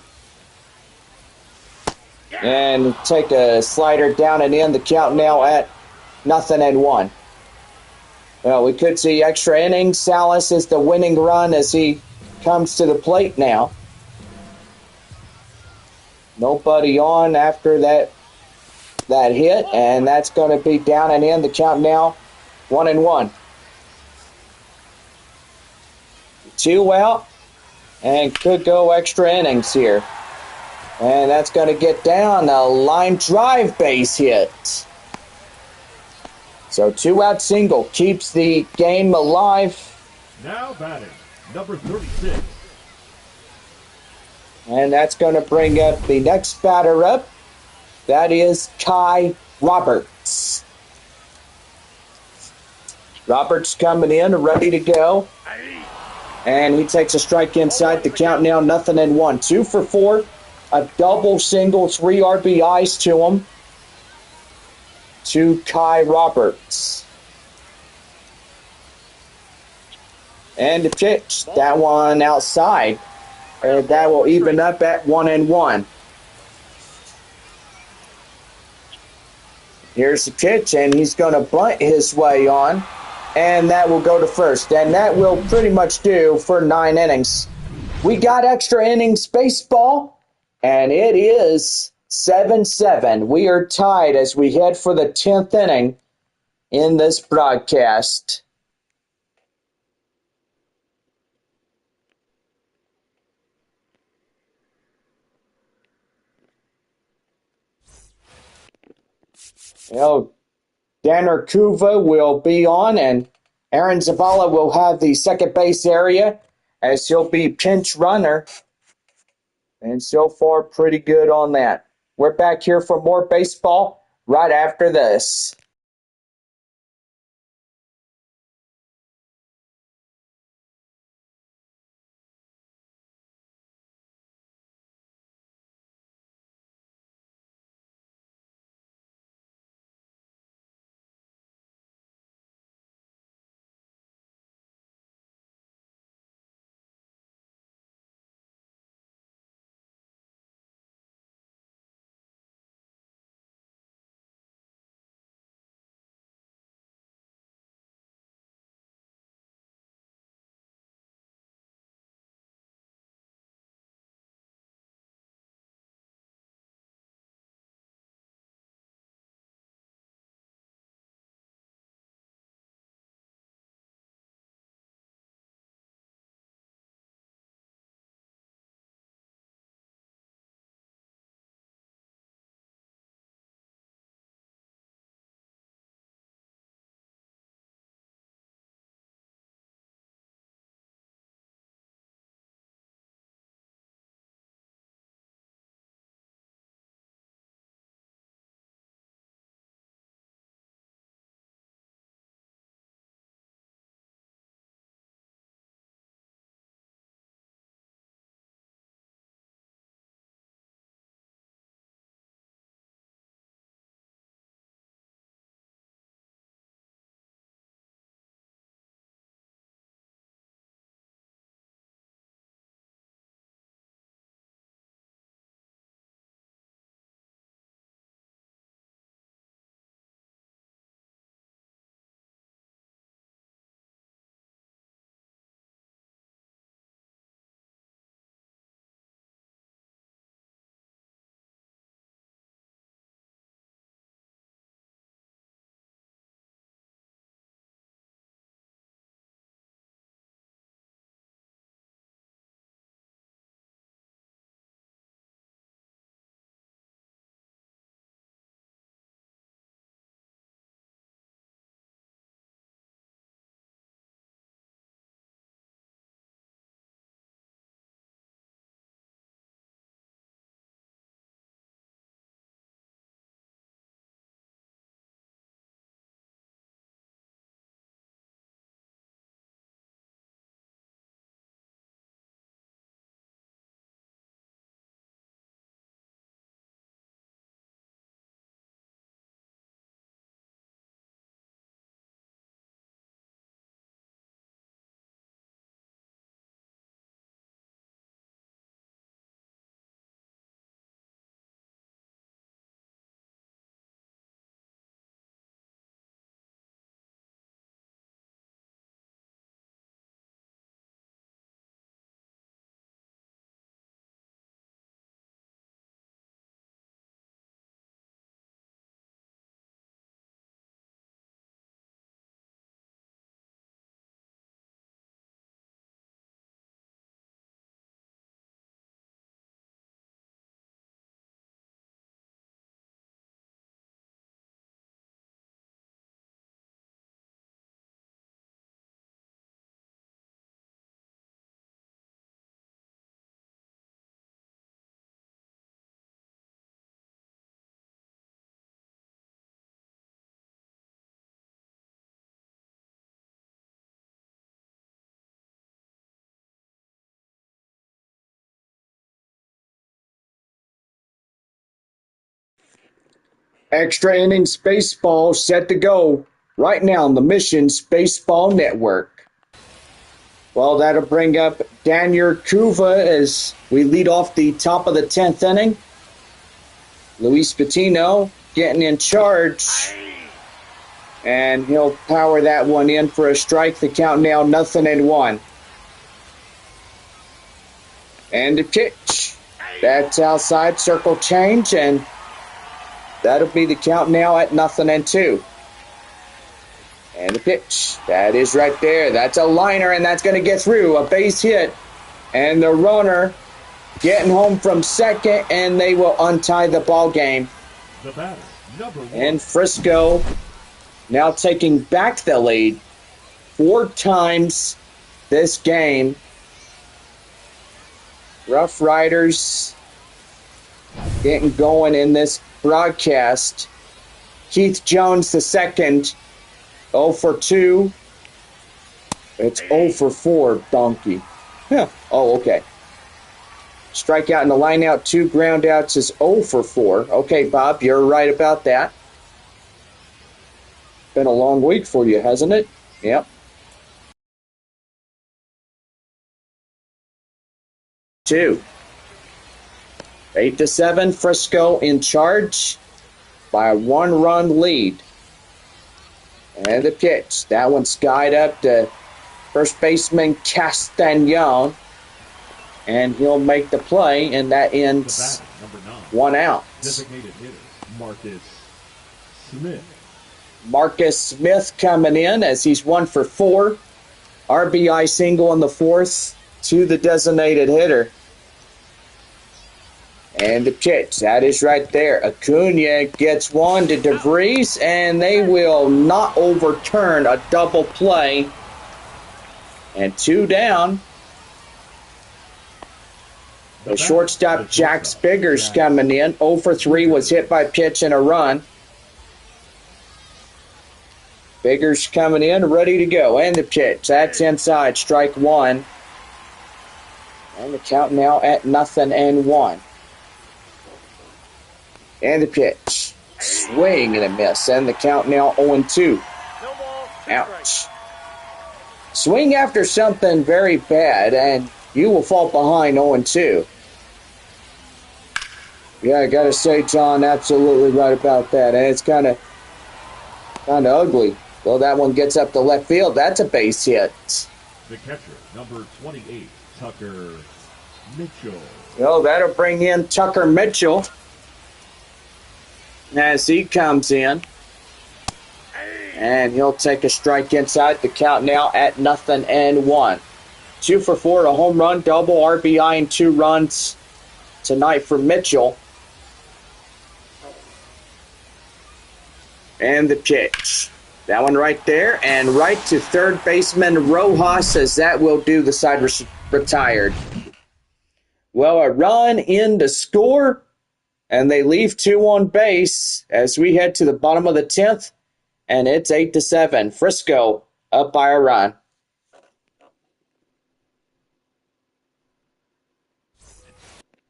And take a slider down and in. The count now at 0-1. Well, we could see extra innings. Salas is the winning run as he comes to the plate now. Nobody on after that hit, and that's going to be down and in. The count now 1-1. 2 out, and could go extra innings here. And that's going to get down a line drive base hit. So 2-out single keeps the game alive. Now batting, number 36. And that's going to bring up the next batter up. That is Kai Roberts. Roberts coming in, ready to go. And he takes a strike inside the count now, 0-1. 2 for 4. A double single, 3 RBIs to him. To Kai Roberts. And the pitch, that one outside. And that will even up at 1-1. Here's the pitch, and he's going to bunt his way on. And that will go to first. And that will pretty much do for 9 innings. We got extra innings baseball, and it is 7-7. We are tied as we head for the 10th inning in this broadcast. Well, Danner Kuva will be on, and Aaron Zavala will have the second base area as he'll be pinch runner. And so far, pretty good on that. We're back here for more baseball right after this. Extra innings baseball set to go right now on the Missions Baseball Network. Well, that'll bring up Daniel Kuva as we lead off the top of the 10th inning. Luis Patino getting in charge. And he'll power that one in for a strike. The count now 0-1. And the pitch. That's outside, circle change, and that'll be the count now at 0-2. And the pitch. That is right there. That's a liner, and that's going to get through. A base hit. And the runner getting home from second, and they will untie the ball game. The batter, number 1. And Frisco now taking back the lead 4 times this game. RoughRiders getting going in this broadcast. Keith Jones the second, 0 for 2. It's 0 for 4, donkey. Yeah. Oh, okay. Strikeout in the lineout, 2 groundouts is 0 for 4. Okay, Bob, you're right about that. Been a long week for you, hasn't it? Yep. 2. 8-7, Frisco in charge by a 1-run lead. And the pitch. That one skied up to first baseman Castagnon. And he'll make the play, and that ends The batter, number 9. 1 out. Designated hitter, Marcus Smith. Marcus Smith coming in as he's 1 for 4. RBI single in the 4th to the designated hitter. And the pitch, that is right there. Acuna gets one to DeVries, and they will not overturn a double play. And 2 down. The shortstop, Jack Spiggers, coming in. 0 for 3 was hit by pitch and a run. Biggers coming in, ready to go. And the pitch. That's inside. Strike 1. And the count now at 0-1. And the pitch. Swing and a miss. And the count now 0-2. Ouch. Swing after something very bad, and you will fall behind 0-2. Yeah, I got to say, John, absolutely right about that. And it's kind of ugly. Well, that one gets up to left field. That's a base hit. The catcher, number 28, Tucker Mitchell. Well, that'll bring in Tucker Mitchell as he comes in. And he'll take a strike inside. The count now at 0-1. 2 for 4, a home run, double RBI, and 2 runs tonight for Mitchell. And the pitch. That one right there, and right to third baseman Rojas, as that will do the side retired. Well, a run in to score, and they leave 2 on base as we head to the bottom of the 10th, and it's 8-7. Frisco up by a run.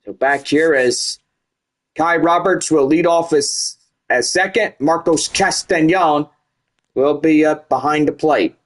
So back here as Kai Roberts will lead off as second. Marcos Castagnon will be up behind the plate.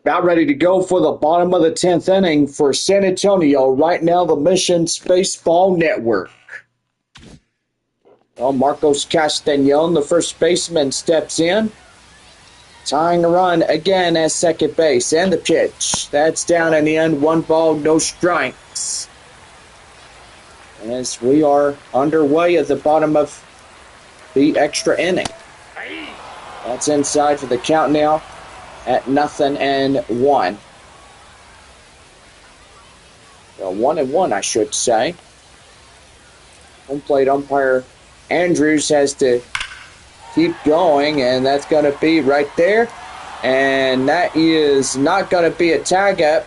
About ready to go for the bottom of the 10th inning for San Antonio. Right now, the Missions Baseball Network. Well, Marcos Castañon, the first baseman, steps in. Tying a run again at second base. And the pitch. That's down and in. 1 ball, no strikes. As we are underway at the bottom of the extra inning. That's inside for the count now at 0-1. Well, 1-1, I should say. Home plate umpire Andrews has to keep going, and that's going to be right there. And that is not going to be a tag up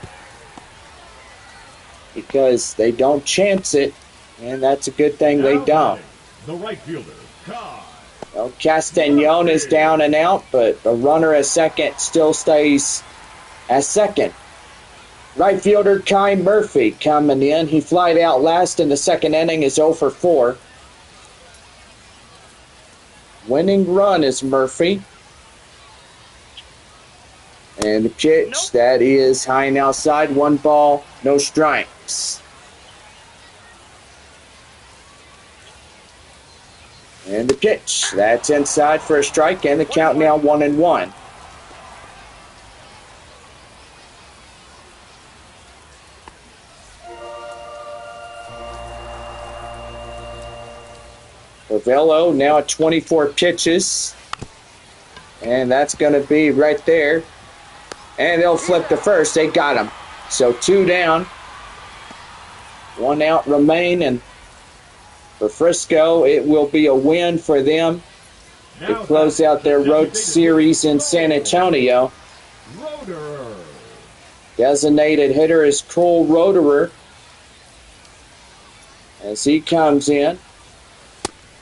because they don't chance it, and that's a good thing they don't. The right fielder, Kai. Well, Castañon is down and out, but the runner at second still stays at second. Right fielder Kai Murphy coming in. He flied out last in the second inning, is 0 for 4. Winning run is Murphy. And the pitch, that is high and outside. 1 ball, no strikes. And the pitch, that's inside for a strike, and the count now 1-1. Ravello now at 24 pitches. And that's going to be right there. And they'll flip to first. They got him. So 2 down. 1 out remain. And for Frisco, it will be a win for them to close out their road series in San Antonio. Designated hitter is Cole Roederer as he comes in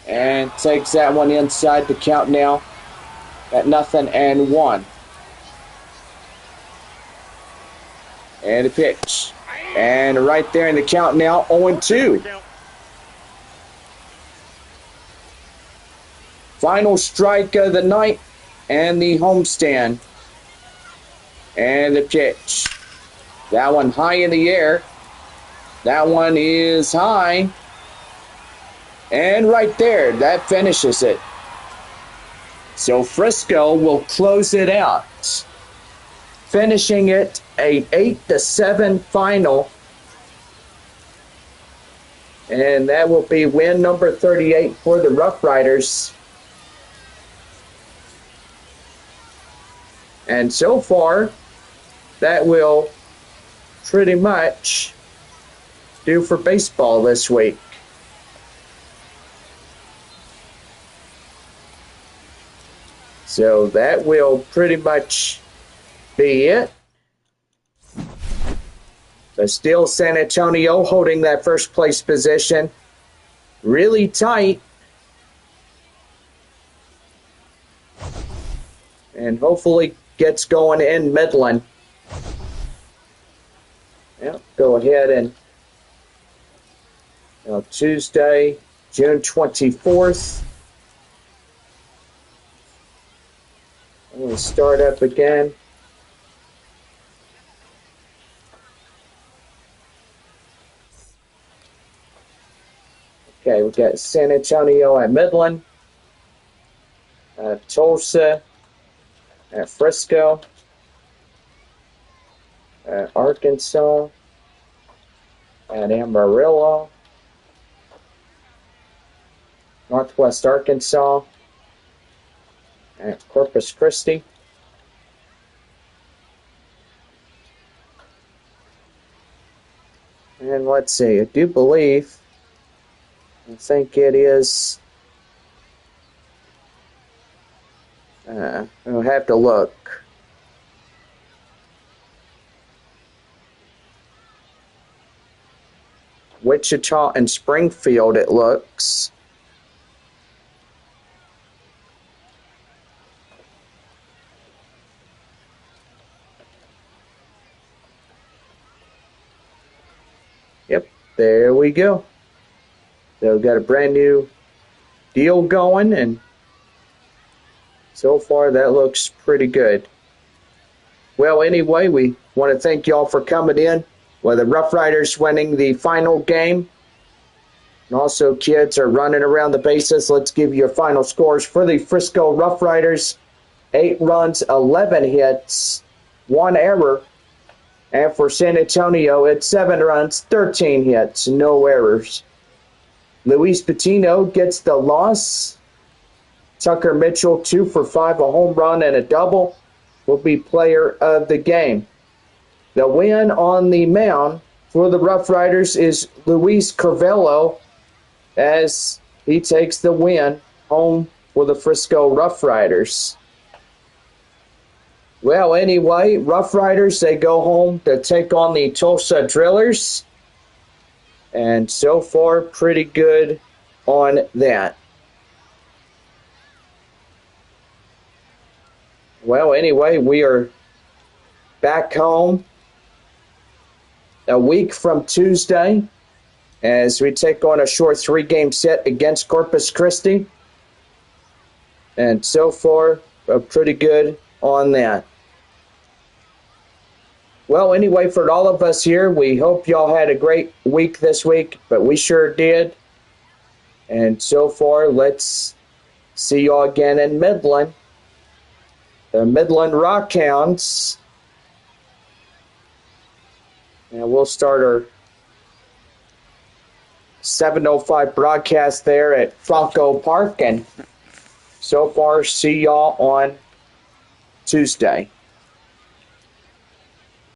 and takes that one inside. The count now at 0-1. And a pitch. And right there in the count now 0-2. Final strike of the night and the homestand. And the pitch. That one high in the air. That one is high. And right there, that finishes it. So Frisco will close it out, finishing it a 8-7 final. And that will be win number 38 for the RoughRiders. And so far, that will pretty much do for baseball this week. So that will pretty much be it. But still San Antonio holding that first place position. Really tight. And hopefully gets going in Midland. Yep, go ahead and Tuesday, June 24th. We'll start up again. Okay, we got San Antonio at Midland, Tulsa, at Frisco, at Arkansas, at Amarillo, Northwest Arkansas, at Corpus Christi, and let's see, I think it is, I'll have to look. Wichita and Springfield, it looks. Yep, there we go. So we've got a brand new deal going, and so far that looks pretty good. Well, anyway, we want to thank y'all for coming in. Well, the Rough Riders winning the final game. And also, kids are running around the bases. Let's give you your final scores for the Frisco Rough Riders. 8 runs, 11 hits, 1 error. And for San Antonio, it's 7 runs, 13 hits, no errors. Luis Patino gets the loss. Tucker Mitchell, 2 for 5, a home run and a double, will be player of the game. The win on the mound for the Rough Riders is Luis Carvello, as he takes the win home for the Frisco Rough Riders. Well, anyway, Rough Riders, they go home to take on the Tulsa Drillers. And so far, pretty good on that. Well, anyway, we are back home a week from Tuesday as we take on a short 3-game set against Corpus Christi. And so far, pretty good on that. Well, anyway, for all of us here, we hope y'all had a great week this week, but we sure did. And so far, let's see y'all again in Midland. The Midland Rockhounds. And we'll start our 7:05 broadcast there at Franco Park. And so far, see y'all on Tuesday.